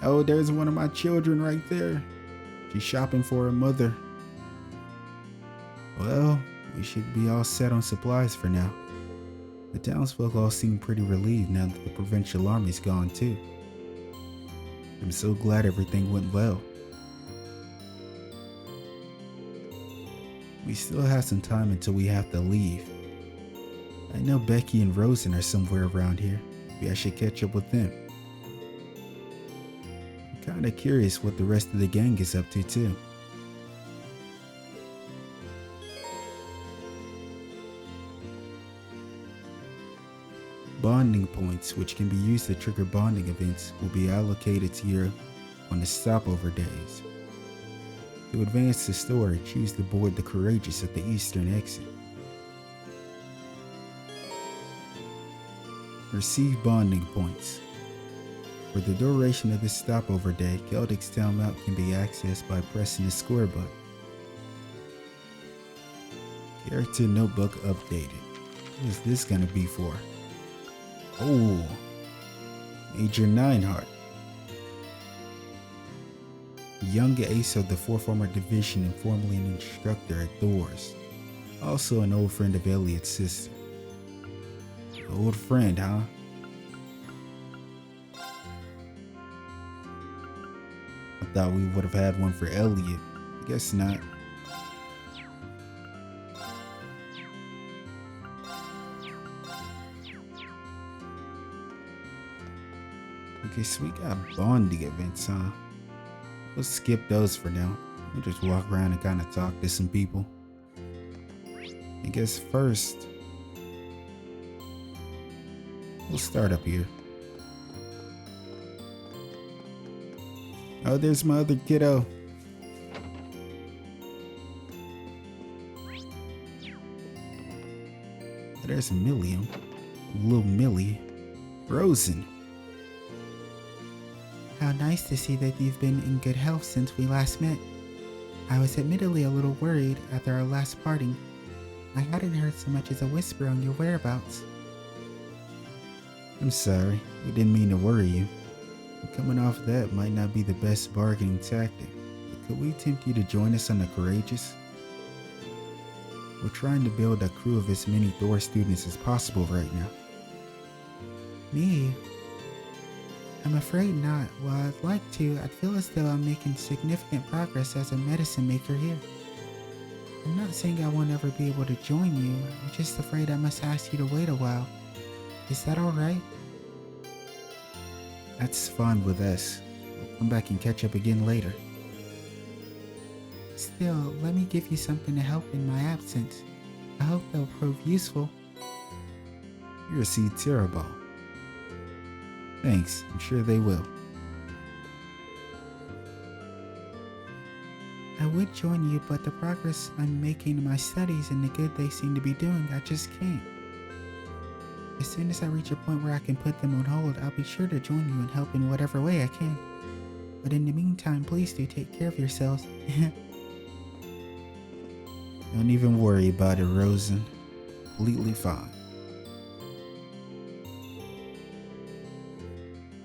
Speaker 1: Oh, there's one of my children right there. She's shopping for her mother. Well, we should be all set on supplies for now. The townsfolk all seem pretty relieved now that the provincial army's gone too. I'm so glad everything went well. We still have some time until we have to leave. I know Becky and Rosen are somewhere around here. Maybe I should catch up with them. I'm kinda curious what the rest of the gang is up to too. Bonding points, which can be used to trigger bonding events, will be allocated to you on the stopover days. To advance the story, choose to board the Courageous at the eastern exit. Receive bonding points. For the duration of this stopover day, ķELDIC's town map can be accessed by pressing the square button. Character notebook updated. What is this gonna be for? Oh, Major Neithardt. Young ace of the 4th Armored Division and formerly an instructor at Thor's. Also an old friend of Elliot's sister. Old friend, huh? I thought we would have had one for Elliot. I guess not. Okay, so we got bonding events, huh? We'll skip those for now. We'll just walk around and kind of talk to some people. I guess first, we'll start up here. Oh, there's my other kiddo. There's Milliam. Little Millie. Rosen.
Speaker 12: How nice to see that you've been in good health since we last met. I was admittedly a little worried after our last parting. I hadn't heard so much as a whisper on your whereabouts.
Speaker 1: I'm sorry. We didn't mean to worry you. Coming off that might not be the best bargaining tactic. But could we tempt you to join us on the Courageous? We're trying to build a crew of as many Thor students as possible right now.
Speaker 12: Me? I'm afraid not. While I'd like to, I'd feel as though I'm making significant progress as a medicine maker here. I'm not saying I won't ever be able to join you. I'm just afraid I must ask you to wait a while. Is that alright?
Speaker 1: That's fine with us. We'll come back and catch up again later.
Speaker 12: Still, let me give you something to help in my absence. I hope they'll prove useful.
Speaker 1: You're a seed terrible. Thanks, I'm sure they will.
Speaker 12: I would join you, but the progress I'm making in my studies and the good they seem to be doing, I just can't. As soon as I reach a point where I can put them on hold, I'll be sure to join you and help in whatever way I can. But in the meantime, please do take care of yourselves.
Speaker 1: Don't even worry about it, Rosen. Completely fine.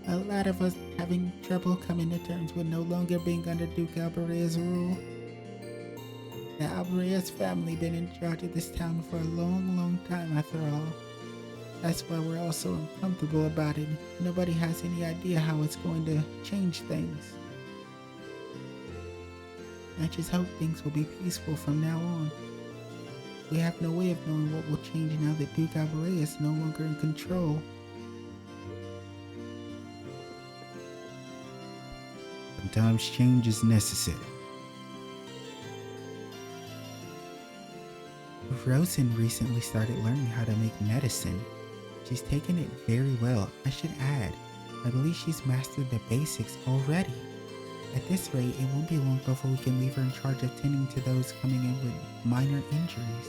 Speaker 12: A lot of us having trouble coming to terms with no longer being under Duke Albarea's rule. The Albarea's family been in charge of this town for a long, long time after all. That's why we're all so uncomfortable about it. Nobody has any idea how it's going to change things. I just hope things will be peaceful from now on. We have no way of knowing what will change now that Duke Albarea is no longer in control.
Speaker 1: Sometimes change is necessary.
Speaker 12: Rosen recently started learning how to make medicine. She's taken it very well. I should add, I believe she's mastered the basics already. At this rate, it won't be long before we can leave her in charge of tending to those coming in with minor injuries.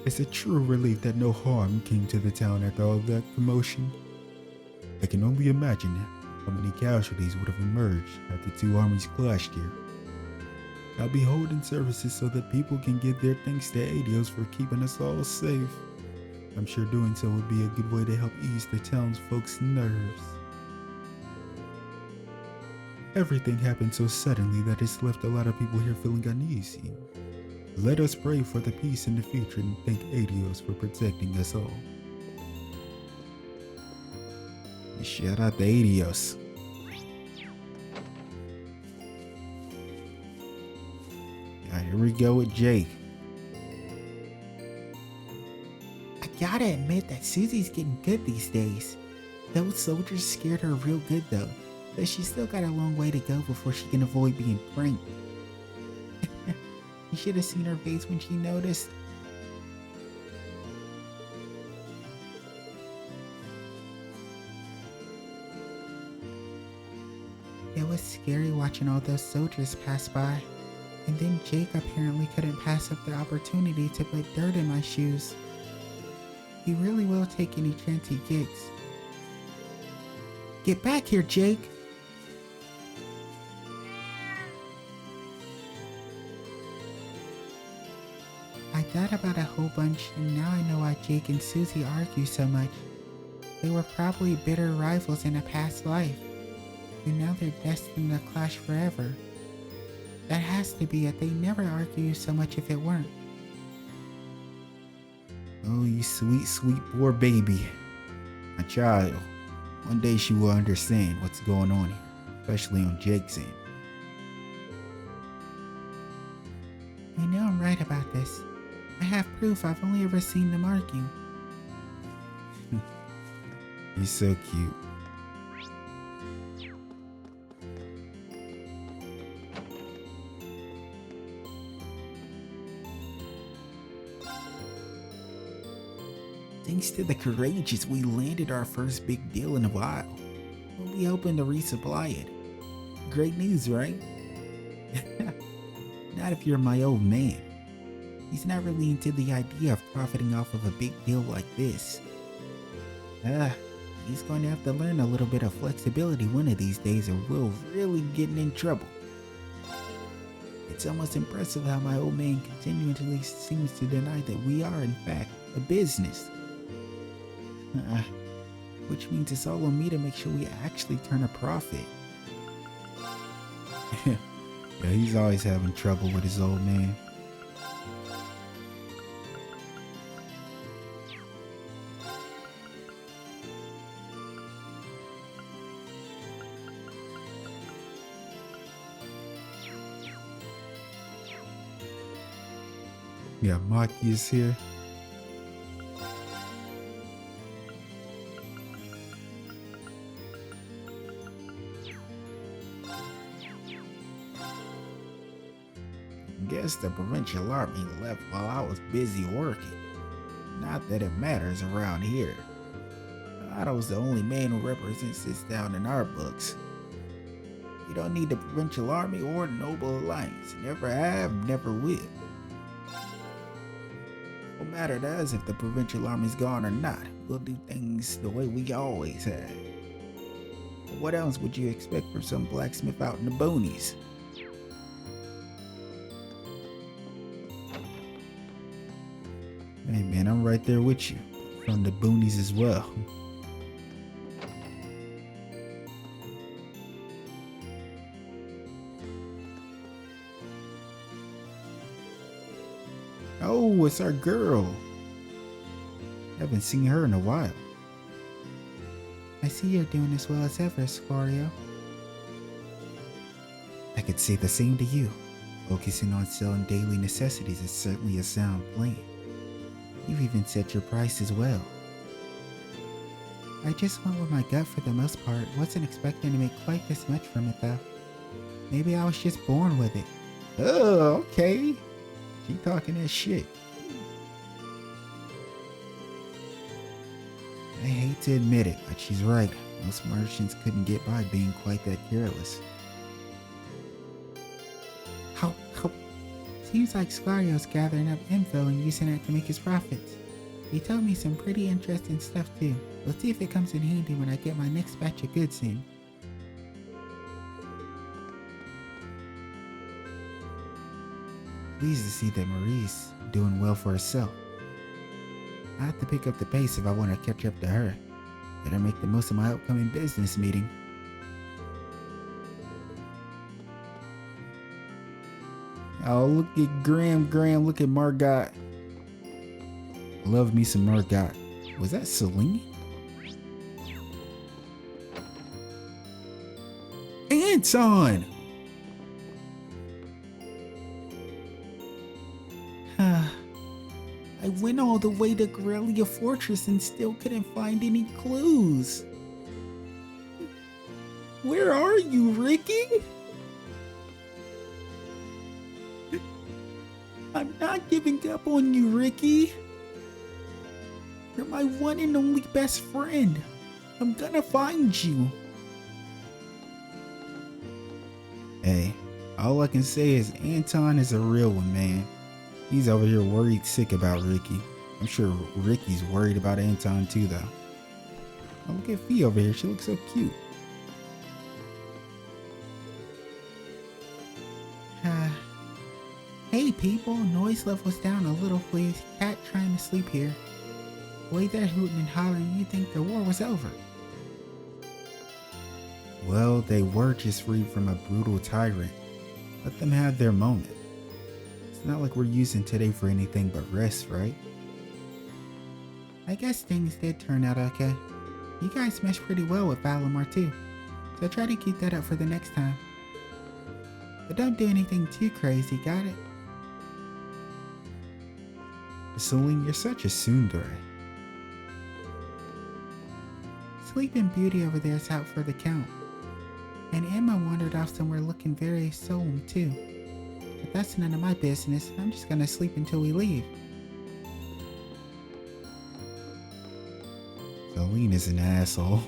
Speaker 1: It's a true relief that no harm came to the town after all that commotion. I can only imagine how many casualties would have emerged after two armies clashed here. I'll be holding services so that people can give their thanks to Adios for keeping us all safe. I'm sure doing so would be a good way to help ease the townsfolk's nerves. Everything happened so suddenly that it's left a lot of people here feeling uneasy. Let us pray for the peace in the future and thank Adios for protecting us all. Shout out to Adios. Alright, here we go with Jake.
Speaker 12: I gotta admit that Susie's getting good these days. Those soldiers scared her real good though, but she's still got a long way to go before she can avoid being pranked. You should have seen her face when she noticed. It was scary watching all those soldiers pass by. And then Jake apparently couldn't pass up the opportunity to put dirt in my shoes. He really will take any chance he gets. Get back here, Jake! I thought about a whole bunch, and now I know why Jake and Susie argue so much. They were probably bitter rivals in a past life, and now they're destined to clash forever. That has to be it. They never argue so much if it weren't.
Speaker 1: Oh, you sweet, sweet poor baby. My child. One day she will understand what's going on here, especially on Jake's end.
Speaker 12: I know I'm right about this. I have proof. I've only ever seen them argue.
Speaker 1: He's so cute. Thanks to the courageous, we landed our first big deal in a while. We'll be hoping to resupply it. Great news, right? Not if you're my old man. He's not really into the idea of profiting off of a big deal like this. He's going to have to learn a little bit of flexibility one of these days or we'll really get in trouble. It's almost impressive how my old man continually seems to deny that we are, in fact, a business. Which means it's all on me to make sure we actually turn a profit. Yeah, he's always having trouble with his old man. Yeah, Maki is here. Guess the provincial army left while I was busy working. Not that it matters around here. Otto's the only man who represents this town in our books. We don't need the provincial army or noble alliance. Never have, never will. No matter to us if the provincial army's gone or not. We'll do things the way we always have. But what else would you expect from some blacksmith out in the boonies? Hey man, I'm right there with you. From the boonies as well. Oh, it's our girl. Haven't seen her in a while.
Speaker 12: I see you're doing as well as ever, Squario.
Speaker 1: I could say the same to you. Focusing on selling daily necessities is certainly a sound plan. You've even set your price as well.
Speaker 12: I just went with my gut for the most part. Wasn't expecting to make quite this much from it though. Maybe I was just born with it.
Speaker 1: Oh, okay. She talking that shit. I hate to admit it, but she's right. Most merchants couldn't get by being quite that careless.
Speaker 12: How? Seems like Squario's gathering up info and using it to make his profits. He told me some pretty interesting stuff too. We'll see if it comes in handy when I get my next batch of goods in.
Speaker 1: Pleased to see that Marie's doing well for herself. I have to pick up the pace if I want to catch up to her. Better make the most of my upcoming business meeting. Oh, look at Graham, look at Margot. Love me some Margot. Was that Celine? Anton! I went all the way to Corellia Fortress and still couldn't find any clues. Where are you, Ricky? I'm not giving up on you, Ricky. You're my one and only best friend. I'm gonna find you. Hey, all I can say is Anton is a real one, man. He's over here worried sick about Ricky. I'm sure Ricky's worried about Anton too, though. Oh, look at Fee over here. She looks so cute.
Speaker 12: Hey people, noise level's down a little please. Cat trying to sleep here. Way they're hooting and hollering, you think the war was over.
Speaker 1: Well, they were just freed from a brutal tyrant. Let them have their moment. It's not like we're using today for anything but rest, right?
Speaker 12: I guess things did turn out okay. You guys mesh pretty well with Valimar too, so try to keep that up for the next time. But don't do anything too crazy, got it?
Speaker 1: Celine, you're such a tsundere.
Speaker 12: Sleeping Beauty over there is out for the count. And Emma wandered off somewhere looking very solemn too. But that's none of my business. I'm just gonna sleep until we leave.
Speaker 1: Celine is an asshole.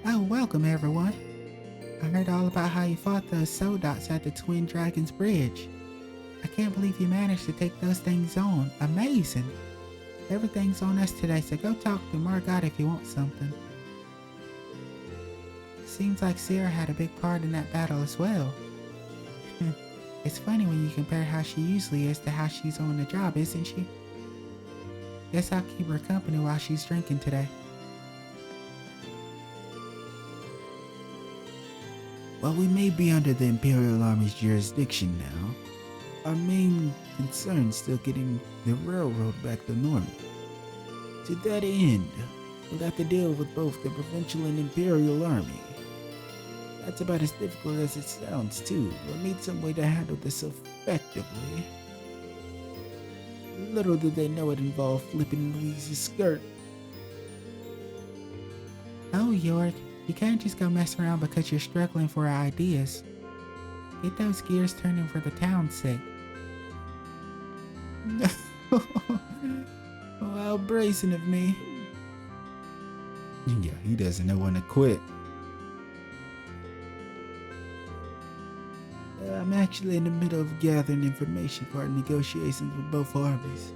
Speaker 12: Oh, welcome everyone. I heard all about how you fought those tzৰীষ্টľ at the Twin Dragons Bridge. I can't believe you managed to take those things on. Amazing. Everything's on us today, so go talk to Margot if you want something. Seems like Sarah had a big part in that battle as well. It's funny when you compare how she usually is to how she's on the job, isn't she? Guess I'll keep her company while she's drinking today.
Speaker 1: While we may be under the Imperial Army's jurisdiction now, our main concern is still getting the railroad back to normal. To that end, we'll have to deal with both the Provincial and Imperial Army. That's about as difficult as it sounds too. We'll need some way to handle this effectively. Little did they know it involved flipping Louise's skirt.
Speaker 12: Oh, York, you can't just go mess around because you're struggling for ideas. Get those gears turning for the town's sake.
Speaker 1: Oh, how brazen of me. Yeah, he doesn't know when to quit. I'm actually in the middle of gathering information for our negotiations with both armies.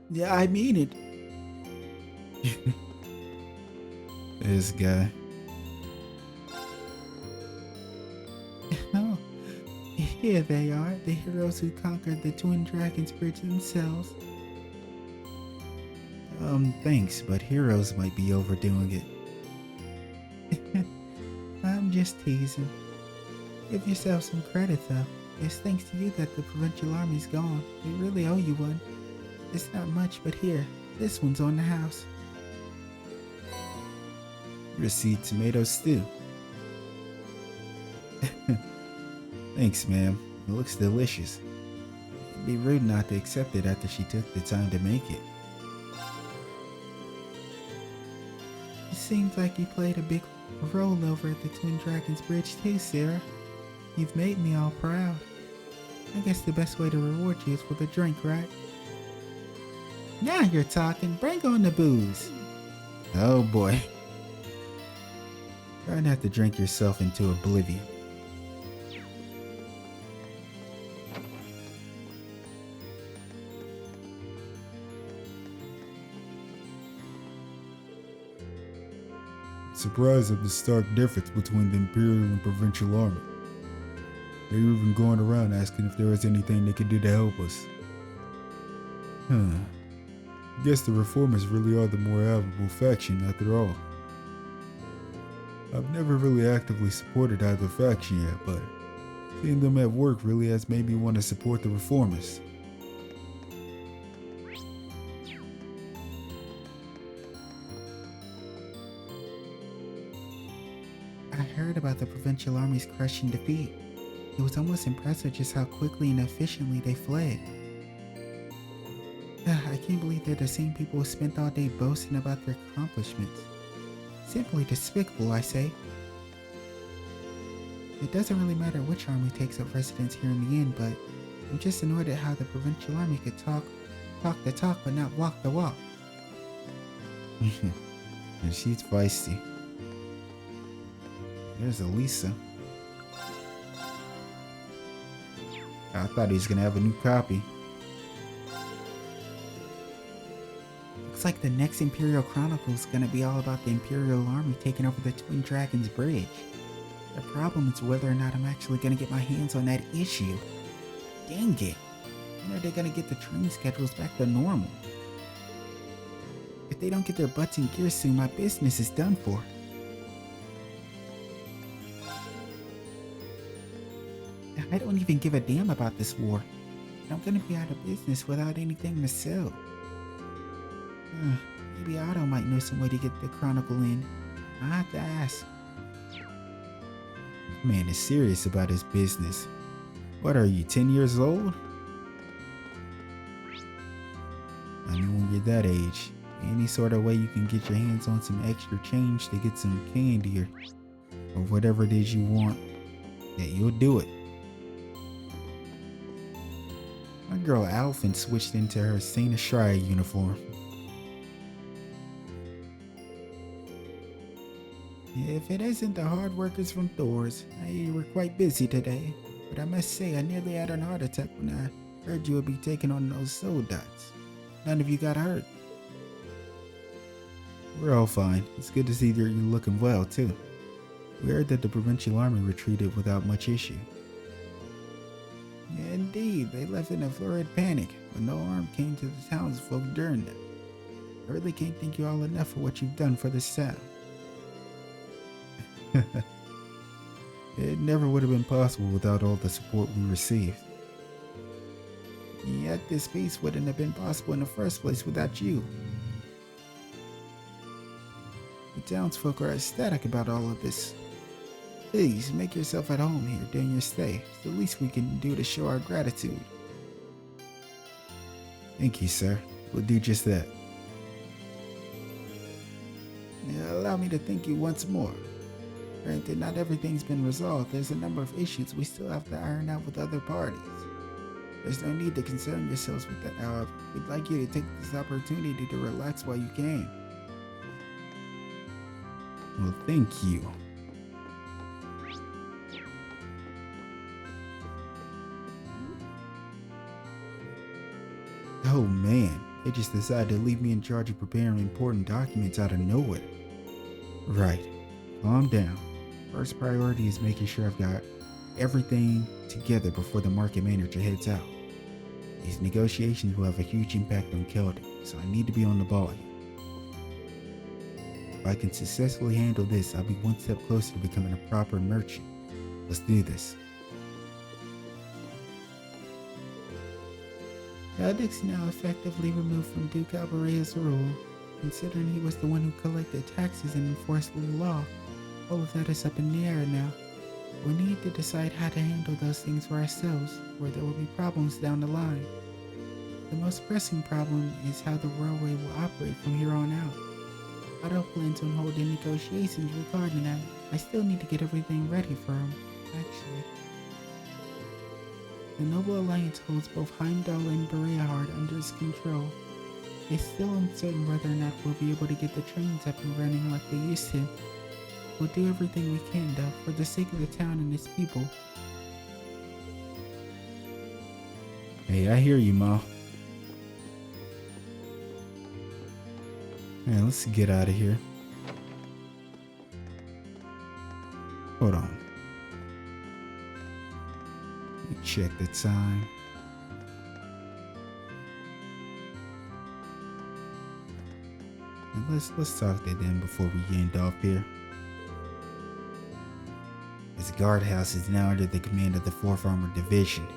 Speaker 1: Yeah, I mean it. This guy.
Speaker 12: Oh, here they are, the heroes who conquered the Twin Dragons Bridge themselves.
Speaker 1: Thanks, but heroes might be overdoing it.
Speaker 12: I'm just teasing. Give yourself some credit though. It's thanks to you that the Provincial Army's gone. We really owe you one. It's not much, but here, this one's on the house.
Speaker 1: Receipt tomato stew. Thanks, ma'am. It looks delicious. It'd be rude not to accept it after she took the time to make it.
Speaker 12: It seems like you played a big role over at the Twin Dragons Bridge too, Sarah. You've made me all proud. I guess the best way to reward you is with a drink, right? Now you're talking. Bring on the booze.
Speaker 1: Oh boy. Try not to drink yourself into oblivion. Surprised at the stark difference between the Imperial and Provincial Army. They were even going around asking if there was anything they could do to help us. Guess the Reformers really are the more admirable faction after all. I've never really actively supported either faction yet, but seeing them at work really has made me want to support the Reformers.
Speaker 12: I heard about the Provincial Army's crushing defeat. It was almost impressive just how quickly and efficiently they fled. I can't believe they're the same people who spent all day boasting about their accomplishments. Simply despicable, I say. It doesn't really matter which army takes up residence here in the end, but I'm just annoyed at how the Provincial Army could talk the talk but not walk the walk.
Speaker 1: And she's feisty. There's Elisa. I thought he was gonna have a new copy.
Speaker 12: Looks like the next Imperial Chronicle is gonna be all about the Imperial Army taking over the Twin Dragons Bridge. The problem is whether or not I'm actually gonna get my hands on that issue. Dang it. When are they gonna get the train schedules back to normal? If they don't get their butts in gear soon, my business is done for. I don't even give a damn about this war. I'm gonna be out of business without anything to sell. Maybe Otto might know some way to get the Chronicle in. I'll have to ask.
Speaker 1: Man is serious about his business. What are you, 10 years old? I mean, when you're that age, any sort of way you can get your hands on some extra change to get some candy or whatever it is you want, yeah, you'll do it. My girl Alphen switched into her Saint Ashria uniform.
Speaker 12: If it isn't the hard workers from Thor's, I hear you were quite busy today. But I must say, I nearly had a heart attack when I heard you would be taking on those soul dots. None of you got hurt.
Speaker 1: We're all fine. It's good to see that you're looking well, too. We heard that the provincial army retreated without much issue.
Speaker 12: Yeah, indeed, they left in a florid panic, but no harm came to the townsfolk during that. I really can't thank you all enough for what you've done for this town.
Speaker 1: It never would have been possible without all the support we received.
Speaker 12: Yet this peace wouldn't have been possible in the first place without you. The townsfolk are ecstatic about all of this. Please, make yourself at home here during your stay. It's the least we can do to show our gratitude.
Speaker 1: Thank you, sir. We'll do just that.
Speaker 12: Now, allow me to thank you once more. Granted, not everything's been resolved. There's a number of issues we still have to iron out with other parties. There's no need to concern yourselves with that, however. We'd like you to take this opportunity to relax while you can.
Speaker 1: Well, thank you. Oh man, they just decided to leave me in charge of preparing important documents out of nowhere. Right, calm down. First priority is making sure I've got everything together before the market manager heads out. These negotiations will have a huge impact on Celtic, so I need to be on the ball here. If I can successfully handle this, I'll be one step closer to becoming a proper merchant. Let's do this.
Speaker 12: Celdic's now effectively removed from Duke Albarea's rule. Considering he was the one who collected taxes and enforced the law, all of that is up in the air now. We need to decide how to handle those things for ourselves, or there will be problems down the line. The most pressing problem is how the railway will operate from here on out. Otto plans on holding negotiations regarding that. I still need to get everything ready for him, actually. The Noble Alliance holds both Heimdall and Bereahard under its control. It's still uncertain whether or not we'll be able to get the trains up and running like they used to. We'll do everything we can, though, for the sake of the town and its people.
Speaker 1: Hey, I hear you, Ma. Yeah, let's get out of here. Hold on. Let me check the time. And let's talk to them before we end off here. This guardhouse is now under the command of the 4th Armored Division.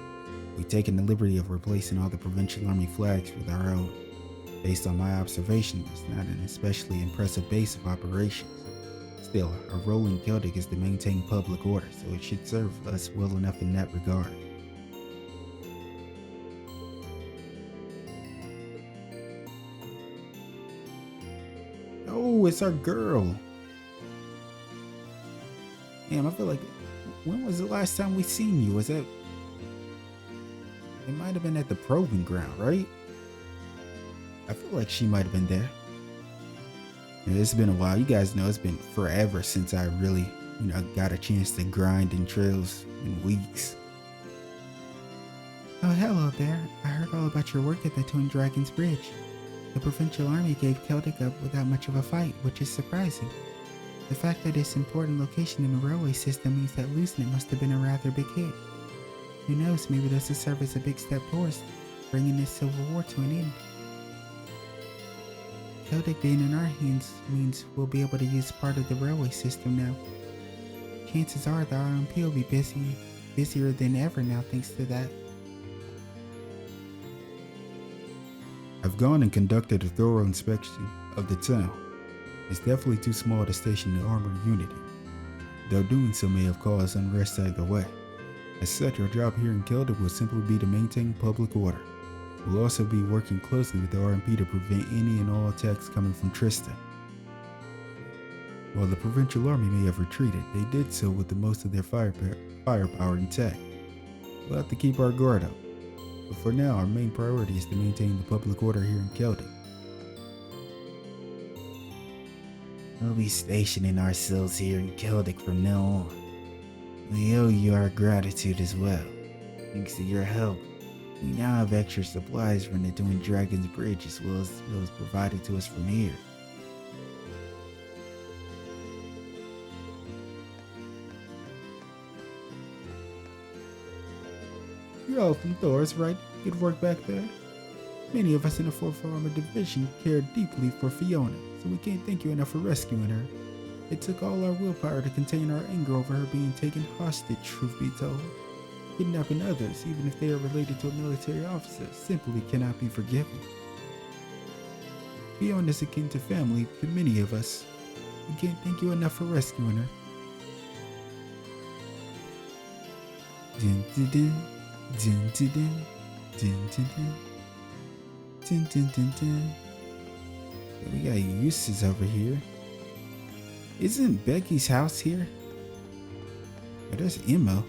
Speaker 1: We've taken the liberty of replacing all the provincial army flags with our own. Based on my observation, it's not an especially impressive base of operations. Still, our role in Celtic is to maintain public order, so it should serve us well enough in that regard. Oh, it's our girl. Damn, I feel like, when was the last time we seen you? Was that, it might have been at the proving ground, right? I feel like she might have been there. Yeah, it's been a while. You guys know it's been forever since I really, got a chance to grind in trails in weeks.
Speaker 12: Oh, hello there. I heard all about your work at the Twin Dragons Bridge. The provincial army gave Celtic up without much of a fight, which is surprising. The fact that its important location in the railway system means that losing it must have been a rather big hit. Who knows, maybe this will serve as a big step towards bringing this civil war to an end. Celtic being in our hands means we'll be able to use part of the railway system now. Chances are the RMP will be busier than ever now thanks to that.
Speaker 1: I've gone and conducted a thorough inspection of the town. It's definitely too small to station an armored unit in, though doing so may have caused unrest either way. As such, our job here in Celtic will simply be to maintain public order. We'll also be working closely with the RMP to prevent any and all attacks coming from Tristan. While the provincial army may have retreated, they did so with the most of their firepower intact. We'll have to keep our guard up, but for now our main priority is to maintain the public order here in Celtic. We'll be stationing ourselves here in Celtic from now on. We owe you our gratitude as well. Thanks to your help, we now have extra supplies from the Twin Dragons Bridge as well as those provided to us from here. You're all from Thor's, right? Good work back there. Many of us in the 4th Armored Division care deeply for Fiona, so we can't thank you enough for rescuing her. It took all our willpower to contain our anger over her being taken hostage, truth be told. Kidnapping others, even if they are related to a military officer, simply cannot be forgiven. Fiona is akin to family to many of us. We can't thank you enough for rescuing her. Dun, dun, dun, dun, dun, dun, dun, dun, dun. Dun, dun, dun, dun. We got uses over here. Isn't Becky's house here? Oh, there's Emma.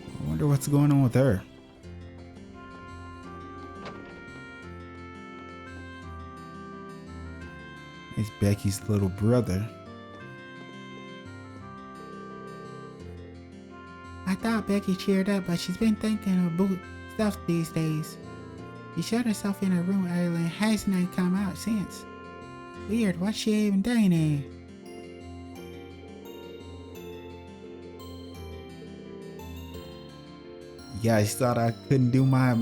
Speaker 1: I wonder what's going on with her. It's Becky's little brother.
Speaker 12: I thought Becky cheered up, but she's been thinking about stuff these days. She shut herself in her room earlier and hasn't come out since. Weird, what's she even doing there?
Speaker 1: You guys thought I couldn't do my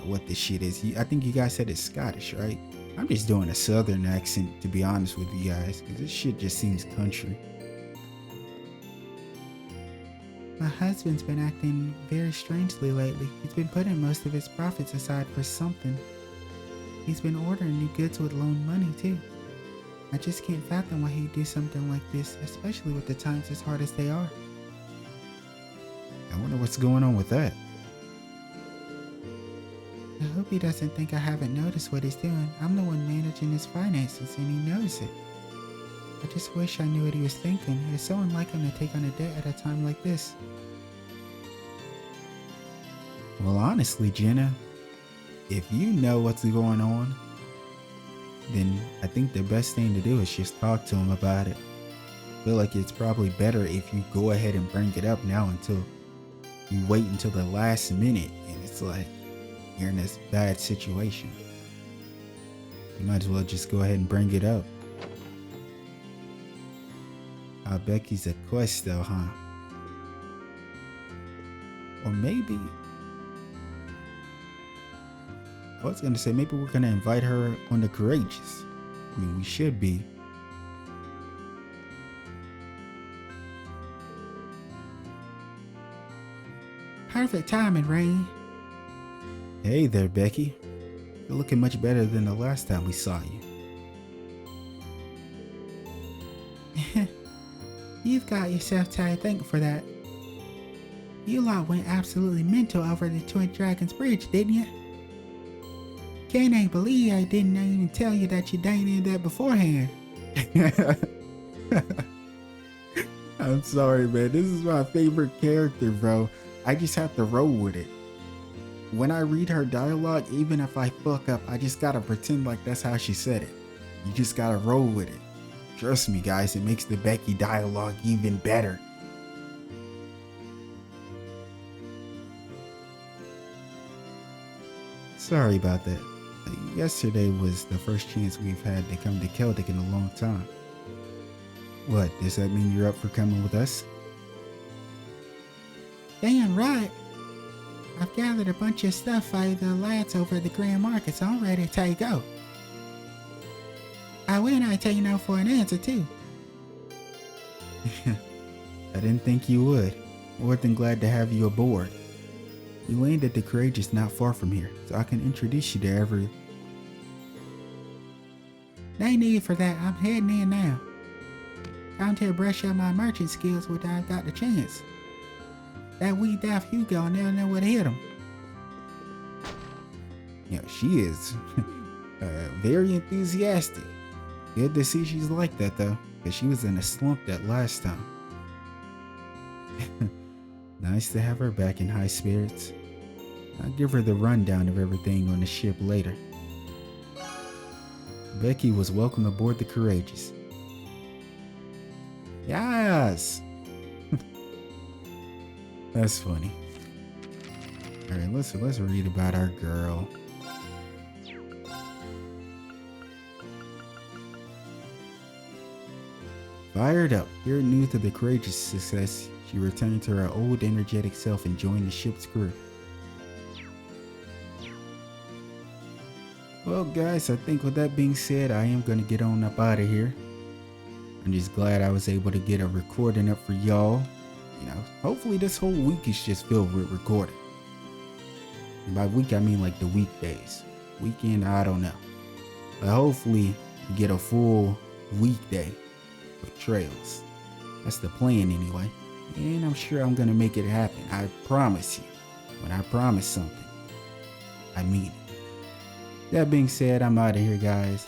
Speaker 1: what this shit is. I think you guys said it's Scottish, right? I'm just doing a southern accent, to be honest with you guys, because this shit just seems country.
Speaker 12: My husband's been acting very strangely lately. He's been putting most of his profits aside for something. He's been ordering new goods with loan money too. I just can't fathom why he'd do something like this, especially with the times as hard as they are.
Speaker 1: I wonder what's going on with that.
Speaker 12: I hope he doesn't think I haven't noticed what he's doing. I'm the one managing his finances and he knows it. I just wish I knew what he was thinking. It's so unlike him to take on a debt at a time like this.
Speaker 1: Well, honestly, Jenna, if you know what's going on, then I think the best thing to do is just talk to him about it. I feel like it's probably better if you go ahead and bring it up now until you wait until the last minute and it's like you're in this bad situation. You might as well just go ahead and bring it up. Becky's a quest though, huh? Or maybe I was gonna say maybe we're gonna invite her on the Courageous. I mean, we should be.
Speaker 12: Perfect timing, Rain.
Speaker 1: Hey there, Becky. You're looking much better than the last time we saw you.
Speaker 12: You've got yourself to thank for that. You lot went absolutely mental over the Twin Dragons Bridge, didn't you? Can't I believe I didn't even tell you that you did that beforehand.
Speaker 1: I'm sorry, man. This is my favorite character, bro. I just have to roll with it. When I read her dialogue, even if I fuck up, I just gotta pretend like that's how she said it. You just gotta roll with it. Trust me, guys, it makes the Becky dialogue even better. Sorry about that. Yesterday was the first chance we've had to come to Celtic in a long time. What, does that mean you're up for coming with us?
Speaker 12: Damn right. I've gathered a bunch of stuff by the lads over at the Grand Market, so I'm ready to go. I will not take no for an answer too.
Speaker 1: I didn't think you would. More than glad to have you aboard. You landed the Courageous not far from here, so I can introduce you to every...
Speaker 12: No need for that. I'm heading in now. Time to brush up my merchant skills when I got the chance. That wee daft Hugo never know what hit him.
Speaker 1: Yeah, she is very enthusiastic. Good to see she's like that though, because she was in a slump that last time. Nice to have her back in high spirits. I'll give her the rundown of everything on the ship later. Becky was welcome aboard the Courageous. Yes! That's funny. Alright, let's read about our girl. Fired up, hearing news of the Courageous' success, she returned to her old energetic self and joined the ship's crew. Well guys, I think with that being said, I am going to get on up out of here. I'm just glad I was able to get a recording up for y'all. You know, hopefully this whole week is just filled with recording. And by week, I mean like the weekdays. Weekend, I don't know. But hopefully we get a full weekday of trails. That's the plan anyway. And I'm sure I'm going to make it happen. I promise you. When I promise something, I mean it. That being said, I'm out of here, guys.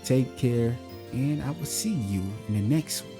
Speaker 1: Take care, and I will see you in the next one.